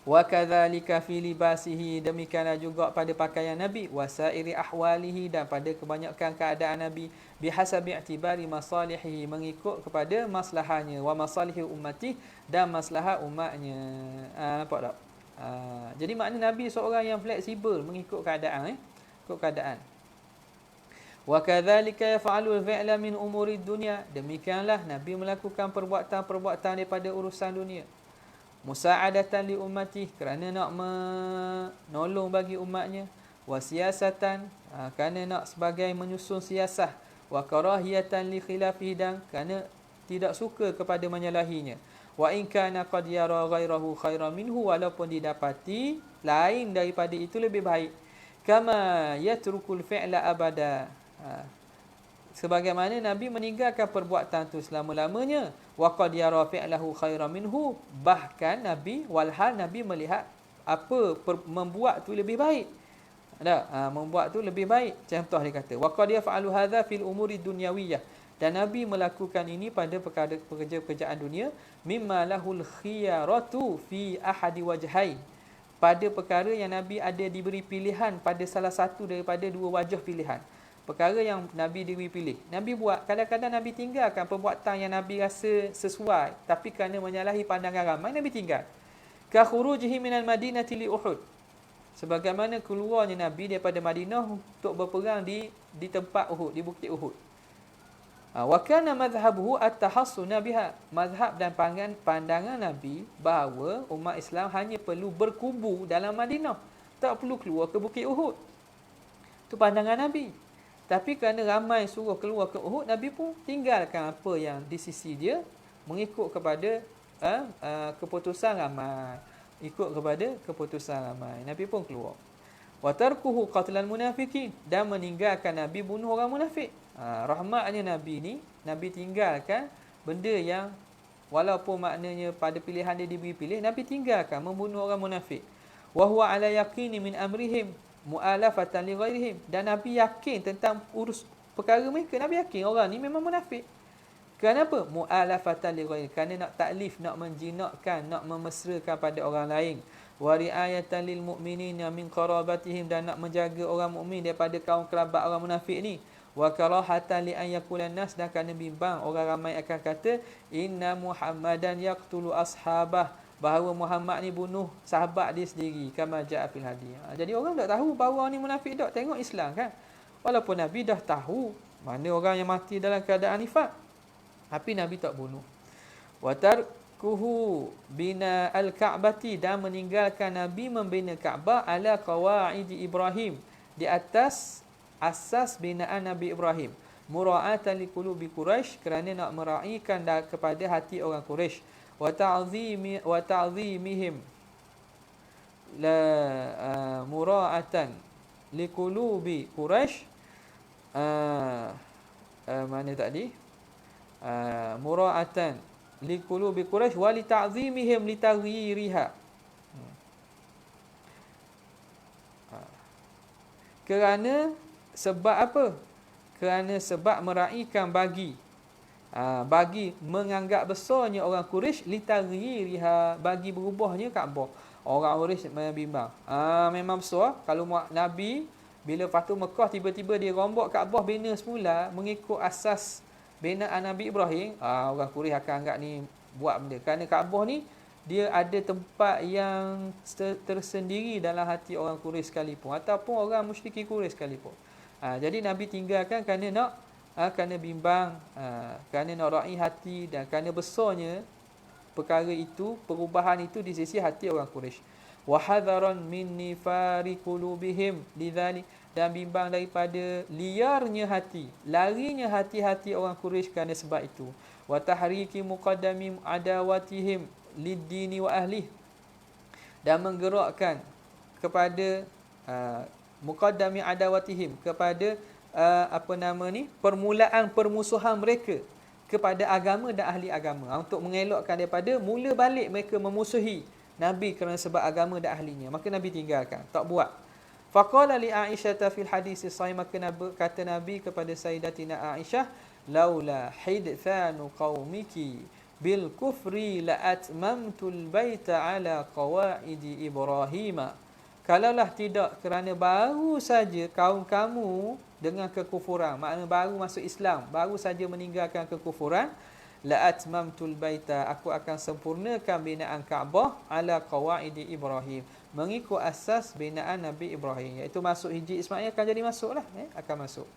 Wa kadzalika fi libasihi, demikianlah juga pada pakaian Nabi, wasairi ahwalihi, dan pada kebanyakan keadaan Nabi, bihasabi i'tibari masalihi, mengikut kepada maslahahnya, wa masalihi ummati, dan maslahah umatnya. Nampak tak? Jadi makna Nabi seorang yang fleksibel mengikut keadaan, ikut keadaan. Wa kadzalika yaf'alul fi'la min umurid dunya, demikianlah Nabi melakukan perbuatan-perbuatan daripada urusan dunia. Musa'adatan li ummati, kerana nak menolong bagi umatnya. Wa siyasatan, kerana nak sebagai menyusun siasah. Wa karahiyatan li khilafihi, dan kerana tidak suka kepada menyalahinya. Wa in kana qad yara ghairahu khairan minhu, walaupun didapati lain daripada itu lebih baik. Kama yatrukul fi'la abada, sebagaimana Nabi meninggalkan perbuatan itu selama-lamanya. Wa qad yara fi'lahu khairan minhu, bahkan Nabi walhal Nabi melihat apa membuat tu lebih baik. Membuat tu lebih baik. Contoh dia kata, wa qad yaf'alu hadza fil umuri dunyawiyah, dan Nabi melakukan ini pada pekerjaan dunia. Mimma lahul khiyaratu fi ahadi wajhai, pada perkara yang Nabi ada diberi pilihan pada salah satu daripada dua wajah pilihan. Perkara yang Nabi diberi pilih, Nabi buat. Kadang-kadang Nabi tinggalkan perbuatan yang Nabi rasa sesuai, tapi kerana menyalahi pandangan ramai, Nabi tinggal. Ka khurujihi minal madinati li Uhud, sebagaimana keluarnya Nabi daripada Madinah untuk berperang di tempat Uhud, di bukit Uhud. Wa kana madhhabuhu at-tahassuna biha, mazhab dan pandangan Nabi bahawa umat Islam hanya perlu berkubu dalam Madinah, tak perlu keluar ke bukit Uhud. Itu pandangan Nabi. Tapi kerana ramai suruh keluar ke Uhud, Nabi pun tinggalkan apa yang di sisi dia, mengikut kepada keputusan ramai. Ikut kepada keputusan ramai, Nabi pun keluar. Wa tarkuhu qatlal munafiqin, dan meninggalkan Nabi bunuh orang munafik. Rahmatnya Nabi ni, Nabi tinggalkan benda yang walaupun maknanya pada pilihan dia diberi pilih, Nabi tinggalkan membunuh orang munafik. Wa huwa ala yaqini min amrihim mu'alafatan li ghairihim, dan Nabi yakin tentang urus perkara mereka. Nabi yakin orang ni memang munafik. Kenapa? Mu'alafatan li ghairihim, kerana nak taklif, nak menjinakkan, nak memesrakan pada orang lain. Wa ri'ayatan lil mu'minina min qarabatihim, dan nak menjaga orang mukmin daripada kaum kerabat orang munafik ni. Wa karahatan li an yaqulan nas, dan kerana bimbang orang ramai akan kata inna Muhammadan yaqtulu ashabah, bahawa Muhammad ni bunuh sahabat dia sendiri, kama ja'a fil hadis. Jadi orang tak tahu bahawa orang ni munafik tak, tengok Islam kan. Walaupun Nabi dah tahu mana orang yang mati dalam keadaan nifak, tapi Nabi tak bunuh. Wa tarikuhu bina al-Ka'bati, dan meninggalkan Nabi membina Kaabah ala qawaidi Ibrahim, di atas asas binaan Nabi Ibrahim, mura'atan liqulubi Quraisy, kerana nak meraihkan kepada hati orang Quraisy, wa ta'zimihim la mura'atan liqulubi Quraisy, mana tadi, mura'atan liqulubi Quraisy wa li ta'zimihim li taghyiriha, kerana sebab apa? Kerana sebab meraihkan bagi menganggap besarnya orang Quraisy, li taghyiriha, bagi berubahnya Kaabah. Orang Quraisy bimbang. Memang besar kalau Nabi bila Fatu Mekah tiba-tiba dia rombak Kaabah bina semula mengikut asas binaan Nabi Ibrahim, orang Quraisy akan anggap ni buat benda. Kerana Kaabah ni dia ada tempat yang tersendiri dalam hati orang Quraisy sekalipun, ataupun orang musyrikin Quraisy sekalipun. Jadi Nabi tinggalkan kerana kerana bimbang, kerana nak raih hati, dan kerana besarnya perkara itu, perubahan itu di sisi hati orang Quraisy. Wa hadaran min nifari qulubihim lidzalik, dan bimbang daripada liarnya hati, larinya hati-hati orang Quraisy kerana sebab itu. Wa tahriki muqaddami adawatihim lid-dini wa ahli, dan menggerakkan kepada muqaddami adawatihim, kepada permulaan permusuhan mereka kepada agama dan ahli agama, untuk mengelakkan daripada mula balik mereka memusuhi Nabi kerana sebab agama dan ahlinya. Maka Nabi tinggalkan, tak buat. Faqala li Aisyah fil hadis sahih, maka kata Nabi kepada Sayyidatina Aisyah, laula hidthanu qaumiki bil kufri la atmamtul baita ala qawaidi Ibrahim. Kalaulah tidak kerana baru saja kaum kamu dengan kekufuran, maknanya baru masuk Islam, baru saja meninggalkan kekufuran, la atmamtul baita, aku akan sempurnakan binaan Kaabah ala qawaidi Ibrahim, mengikut asas binaan Nabi Ibrahim, iaitu masuk Hijri Ismail akan jadi masuklah, akan masuk.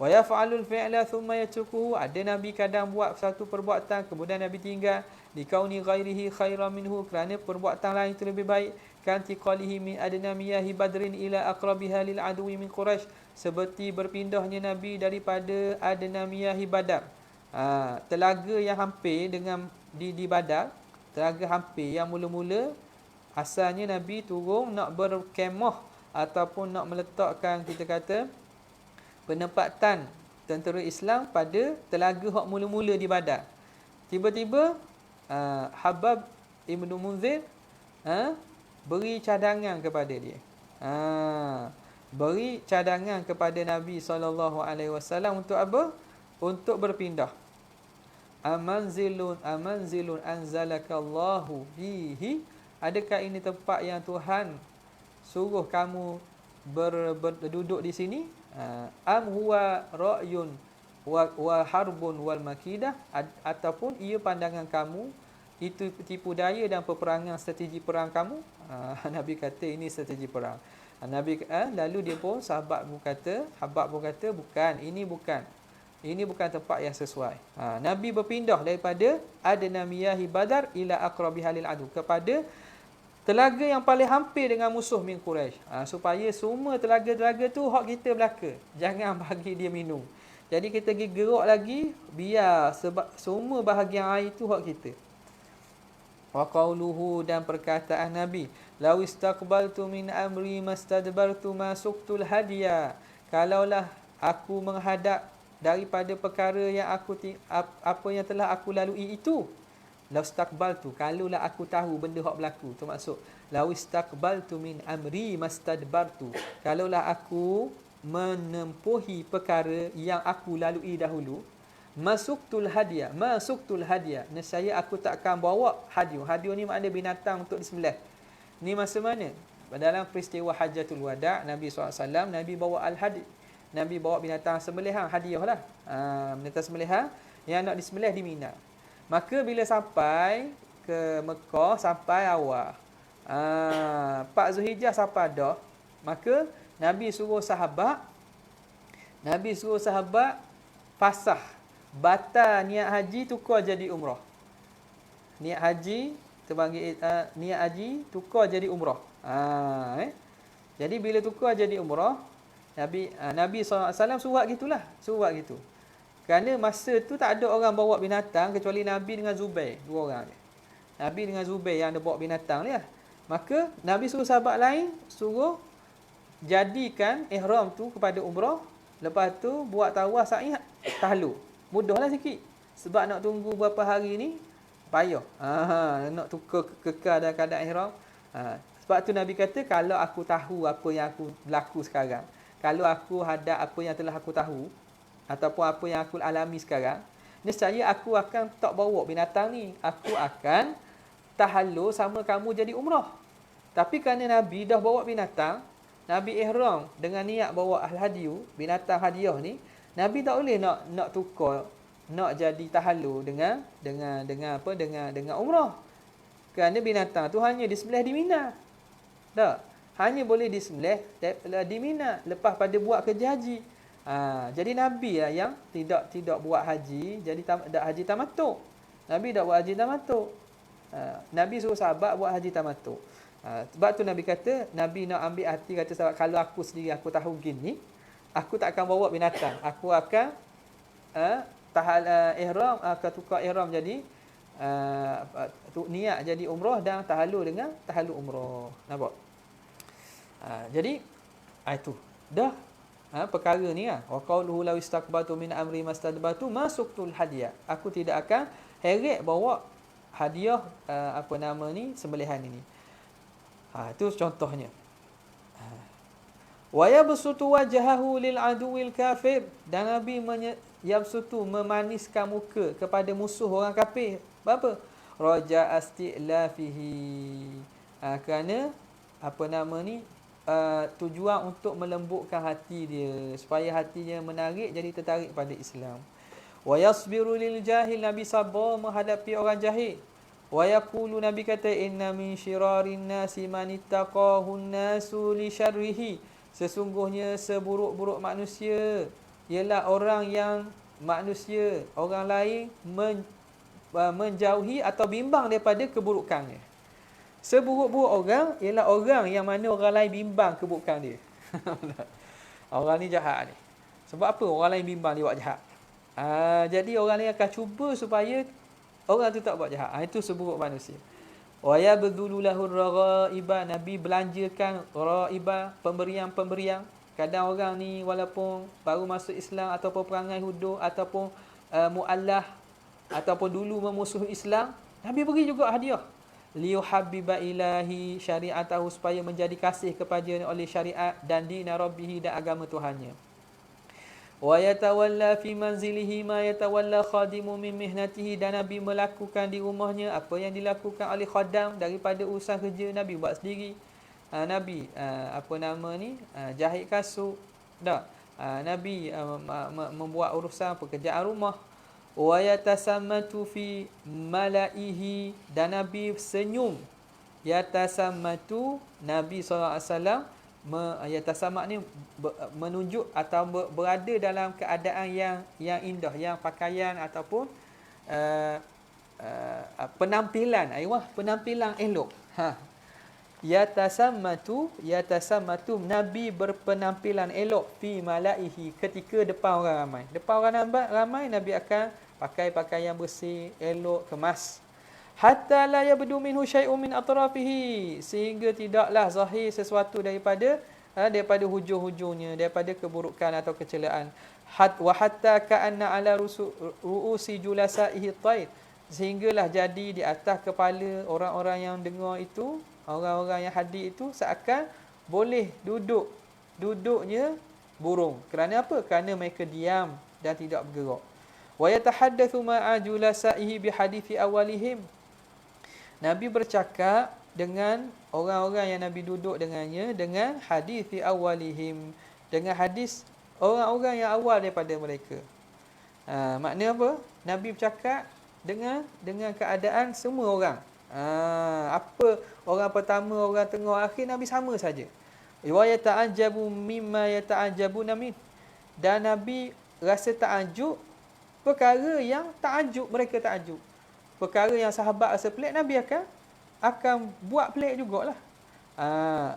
Wa yaf'alul fi'la thumma yatrukuhu, ada Nabi kadang buat satu perbuatan kemudian Nabi tinggal, likauni ghairihi khairan minhu, kerana perbuatan lain itu lebih baik, kantiqalihi min adnamiyahi badrin ila aqrabiha lil adwi min Quraisy, seperti berpindahnya Nabi daripada adnamiyahi Badar, telaga yang hampir dengan di Badar, telaga hampir yang mula-mula asalnya Nabi turun nak berkemah ataupun nak meletakkan, kita kata, penempatan tentera Islam pada telaga hak mula-mula di Badar. Tiba-tiba Habab Ibn Munzir beri cadangan kepada dia. Beri cadangan kepada Nabi SAW untuk apa? Untuk berpindah. Amanzilun anzalakallahu fihi, adakah ini tempat yang Tuhan suruh kamu berduduk di sini? Am huwa ra'yun wa harbun wal makidah, ataupun ia pandangan kamu, itu tipu daya dan peperangan, strategi perang kamu? Nabi kata ini strategi perang. Nabi lalu dia pun Habab pun kata bukan, ini bukan tempat yang sesuai. Nabi berpindah daripada adnamiyahi Badar ila aqrabiha lil adu, kepada telaga yang paling hampir dengan musuh min Quraisy, supaya semua telaga-telaga tu hak kita belaka, jangan bagi dia minum. Jadi kita pergi gerak lagi, biar sebab semua bahagian air tu hak kita. Wa qauluhu, dan perkataan Nabi, law istaqbaltu min amri mastadbartu ma suqtul hadiya, kalaulah aku menghadap daripada perkara yang apa yang telah aku lalui itu, law istaqbaltu, kalaulah aku tahu benda hak berlaku, tu maksud law istaqbaltu min amri mastadbartu, kalaulah aku menempuhi perkara yang aku lalui dahulu, masuktul hadiah, nescaya aku takkan bawa hadiah. Hadiah ni makna binatang untuk disembelih. Ni masa mana? Dalam peristiwa Hajjatul Wada' Nabi SAW, Nabi bawa al-hadi, Nabi bawa binatang sembelihan, hadiah lah, binatang sembelihan yang nak disembelih di Mina. Maka bila sampai ke Mekah, sampai awal Pak Zulhijjah sampai dah, maka Nabi suruh sahabat fasah, batal niat haji, tukar jadi umrah. niat haji terbagi niat haji tukar jadi umrah. Jadi bila tukar jadi umrah, Nabi SAW suruh gitulah, suruh gitu. Kerana masa tu tak ada orang bawa binatang kecuali Nabi dengan Zubair, dua orang je. Nabi dengan Zubair yang ada bawa binatang dia. Maka Nabi suruh sahabat lain suruh jadikan ihram tu kepada umrah, lepas tu buat tawaf sa'i tahlul. Mudahlah sikit. Sebab nak tunggu berapa hari ni payah. Nak tukar kekal dalam keadaan ihram. Sebab tu Nabi kata, kalau aku tahu apa yang aku berlaku sekarang, kalau aku hadap apa yang telah aku tahu ataupun apa yang aku alami sekarang, nescaya aku akan tak bawa binatang ni. Aku akan tahallul sama kamu jadi umrah. Tapi kerana Nabi dah bawa binatang, Nabi ihram dengan niat bawa al-hadiyu, binatang hadiah ni, Nabi tak boleh nak tukar, nak jadi tahallul dengan umrah. Kerana binatang tu hanya disembelih di Mina. Tak, hanya boleh disembelih di Mina lepas pada buat kerja haji. Jadi Nabi lah yang tidak buat haji, jadi tak haji tamattu. Nabi tak buat haji tamattu. Nabi suruh sahabat buat haji tamattu. Sebab tu Nabi kata, Nabi nak ambil hati, kata sahabat, kalau aku sendiri aku tahu gini, aku tak akan bawa binatang. Aku akan ihram, akan tukar ihram jadi niat jadi umrah dan tahallul dengan tahallul umrah. Nampak? Jadi itu dah perkara ni lah. Wa qauluhu law istakbatu min amri mastadbatu masuktul hadiah. Aku tidak akan heret bawa hadiah sembelihan ini. Itu contohnya. Wa yabsutu wajhahu lil aduwil kafir, dan Nabi yabsutu memaniskan muka kepada musuh orang kafir. Apa? Raja astilafihi. Kerana tujuan untuk melembutkan hati dia, supaya hatinya menarik, jadi tertarik pada Islam. Wa yasbiru lil jahil, Nabi sabar menghadapi orang jahil. Wa yaqulu, Nabi kata, inna min syirarin nasi man ittaqahun nasu li syarrihi. Sesungguhnya seburuk-buruk manusia ialah orang yang orang lain menjauhi atau bimbang daripada keburukannya. Seburuk-buruk orang ialah orang yang mana orang lain bimbang keburukan dia. Orang ni jahat ni. Sebab apa orang lain bimbang dia buat jahat? Jadi orang lain akan cuba supaya orang tu tak buat jahat. Itu seburuk manusia. Wa yabdhulu lahu ar-ghaiba, Nabi belanjakan ghaiba, pemberian-pemberian. Kadang orang ni walaupun baru masuk Islam ataupun perangai hudur ataupun muallah ataupun dulu memusuhi Islam, Nabi beri juga hadiah. Liyuhabbiba ilahi syari'atahu, supaya menjadi kasih kepadanya oleh syariat dan dina rabbihi, dan agama Tuhannya. Wa yatawalla fi manzilihi ma yatawalla khadimu min mihnatihi, dan Nabi melakukan di rumahnya apa yang dilakukan oleh khadam daripada urusan kerja. Nabi buat sendiri. Nabi jahit kasut. Nabi membuat urusan pekerjaan rumah. Wa yatasammatu fi malaihi, dan Nabi senyum. Yatasammatu, Nabi SAW yatasammat ni menunjuk atau berada dalam keadaan yang indah, yang pakaian ataupun penampilan elok. Yatasammatu, Nabi berpenampilan elok fi malaihi, ketika depan orang ramai. Depan orang ramai Nabi akan pakai pakaian bersih, elok, kemas. Hatta la yabdu minhu syai'un min atrafihi, sehingga tidaklah zahir sesuatu daripada hujung-hujungnya, daripada keburukan atau kecelaan. Wa hatta ka'anna ala ru'usi julasaihi at-tayr, sehinggalah jadi di atas kepala orang-orang yang dengar itu, orang-orang yang hadir itu, seakan boleh duduknya burung. Kerana apa? Kerana mereka diam dan tidak bergerak. Wa yatahaddatsu ma'a julasaihi bihadithi awalihim, Nabi bercakap dengan orang-orang yang Nabi duduk dengannya dengan hadithi awalihim, dengan hadis orang-orang yang awal daripada mereka. Maknanya apa? Nabi bercakap dengan keadaan semua orang. Apa orang pertama, orang tengah, akhir, Nabi sama saja. Wa yata'ajjabu mimma yata'ajjabuna min, dan Nabi rasa takjub perkara yang mereka takjub. perkara yang sahabat rasa pelik, Nabi akan buat pelik jugalah.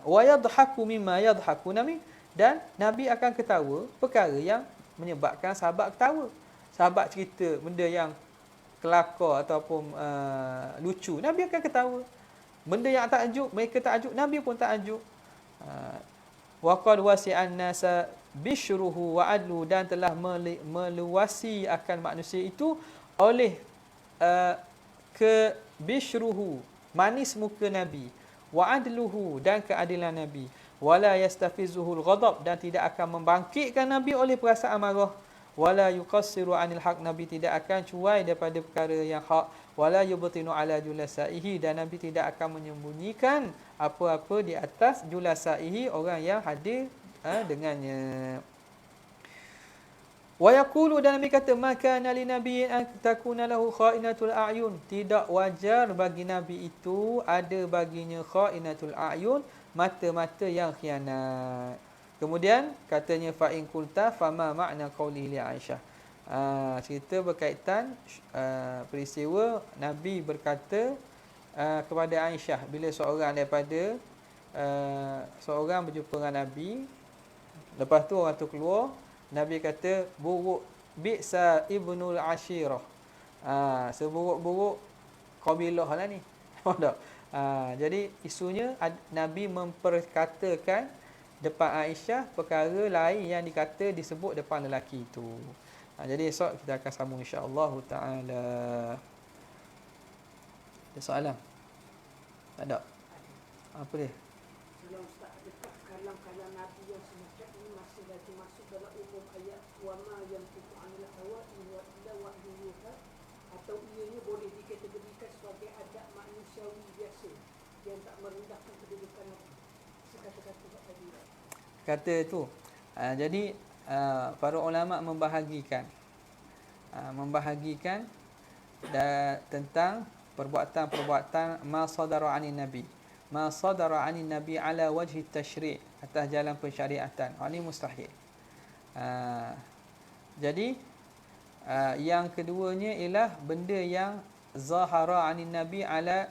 Wa yadhaku mimma yadhaku Nabi, dan Nabi akan ketawa perkara yang menyebabkan sahabat ketawa. Sahabat cerita benda yang kelakar ataupun lucu, Nabi akan ketawa. Benda yang takjub, mereka takjub, Nabi pun takjub. Wa qad wasi'an nasa bishruhu wa adlu, dan telah meluasi akan manusia itu oleh ke bishruhu, manis muka Nabi, wa adluhu, dan keadilan Nabi, wala yastafizuhul ghadab, dan tidak akan membangkitkan Nabi oleh perasaan marah, wala yuqassiru anil haq, Nabi tidak akan cuai daripada perkara yang hak, wala yubtinu ala julasaihi, dan Nabi tidak akan menyembunyikan apa-apa di atas julasaihi, orang yang hadir dengannya. Wa yaqulu, dan Nabi kata, maka nali nabiyyin an takuna lahu kha'inatul a'yun, tidak wajar bagi Nabi itu ada baginya kha'inatul a'yun, mata-mata yang khianat. Kemudian katanya fa in qulta fama makna qawlihi li Aisyah. Cerita berkaitan peristiwa Nabi berkata kepada Aisyah bila seorang daripada seorang berjumpa dengan Nabi, lepas tu orang tu keluar, Nabi kata buruk bi'sa ibnul ashirah. Seburuk-buruk kabilah lah ni. Jadi isunya Nabi memperkatakan depan Aisyah perkara lain yang dikata disebut depan lelaki itu. Jadi esok kita akan sambung insya-Allah taala. Ada soalan? Tak ada. Apa dia? Kalau Ustaz, adakah kalam-kalam Nabi yang semacam ini masih lagi masuk dalam umum ayat wa ma yantiqu anil hawa in huwa illa wahyun yuha, atau ianya boleh dikategorikan sebagai adab manusiawi biasa yang tak merendahkan kedudukan Nabi? Sekata-kata tadi. Kata tu. Jadi para ulama membahagikan tentang perbuatan-perbuatan ma sadara anin nabi. Ma sadara anin nabi ala wajhi tashri', atas jalan pensyariatan. Ini mustahil. Jadi yang keduanya ialah benda yang zahara anin nabi ala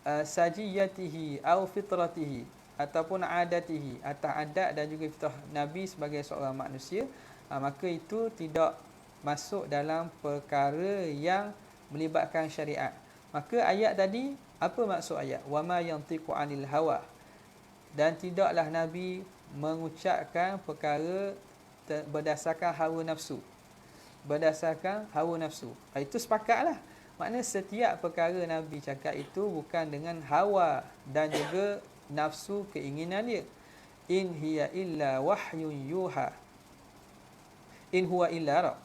sajiyatihi au fitratihi, ataupun adatihi, atas adat dan juga fitrah Nabi sebagai seorang manusia, maka itu tidak masuk dalam perkara yang melibatkan syariat. Maka ayat tadi, apa maksud ayat? Wa ma yantiqu anil hawa, dan tidaklah Nabi mengucapkan perkara berdasarkan hawa nafsu. Berdasarkan hawa nafsu. Itu sepakatlah. Maknanya setiap perkara Nabi cakap itu bukan dengan hawa dan juga nafsu keinginan dia. In hiya illa wahyun yuha. In huwa illa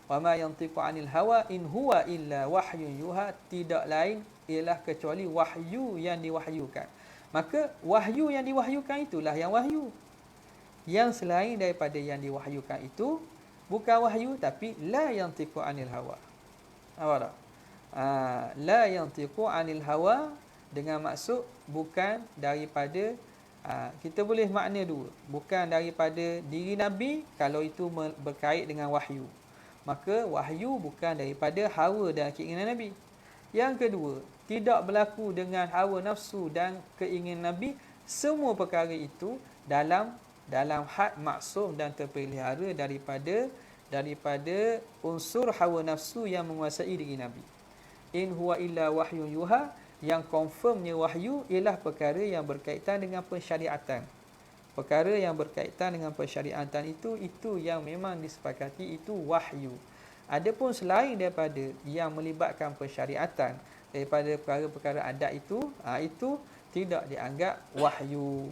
wa ma yantiqu anil hawa in huwa illa wahyun yuha, tidak lain ialah kecuali wahyu yang diwahyukan. Maka wahyu yang diwahyukan itulah yang wahyu. Yang selain daripada yang diwahyukan itu bukan wahyu, tapi la yantiqu anil hawa. Apa tak? La yantiqu anil hawa dengan maksud bukan daripada, kita boleh makna dua, bukan daripada diri Nabi kalau itu berkait dengan wahyu. Maka wahyu bukan daripada hawa dan keinginan Nabi. Yang kedua, tidak berlaku dengan hawa nafsu dan keinginan Nabi. Semua perkara itu dalam had maksum dan terpelihara daripada unsur hawa nafsu yang menguasai diri Nabi. In huwa illa wahyun yuha, yang confirmnya wahyu ialah perkara yang berkaitan dengan pensyariatan. Perkara yang berkaitan dengan pensyariatan itu yang memang disepakati itu wahyu. Adapun selain daripada yang melibatkan pensyariatan, daripada perkara-perkara adat itu tidak dianggap wahyu.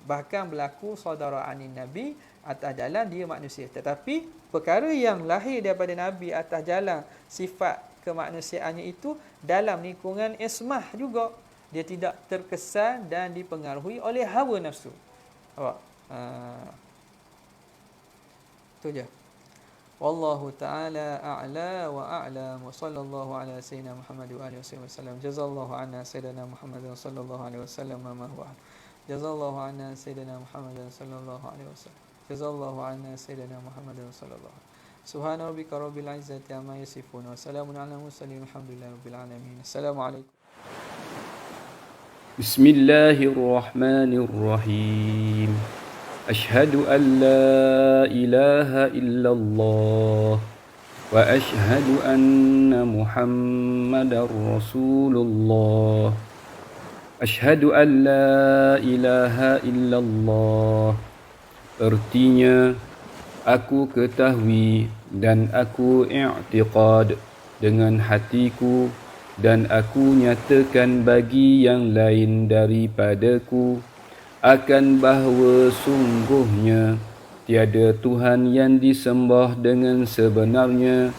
Bahkan berlaku saudara anin Nabi atas jalan dia manusia. Tetapi perkara yang lahir daripada Nabi atas jalan sifat kemanusiaannya itu dalam lingkungan ismah juga. Dia tidak terkesan dan dipengaruhi oleh hawa nafsu. Itu je. Wallahu ta'ala a'la wa a'lam, wa sallallahu ala sayyidina Muhammad wa alihi wasallam. Jazallahu anna sayyidina Muhammad sallallahu alaihi wasallam ma huwa. Jazallahu anna sayyidina Muhammad sallallahu alaihi wasallam. Jazallahu anna sayyidina Muhammad sallallahu alaihi wasallam. Subhana rabbika rabbil izzati amma yasifun wa salamun ala mursalin walhamdulillahi rabbil alamin. Assalamualaikum. بسم الله الرحمن الرحيم أشهد أن لا إله إلا الله وأشهد أن محمدا رسول الله أشهد أن لا إله إلا الله. Artinya, aku ketahui dan aku i'tiqad dengan hatiku dan aku nyatakan bagi yang lain daripadaku akan bahawa sungguhnya tiada Tuhan yang disembah dengan sebenarnya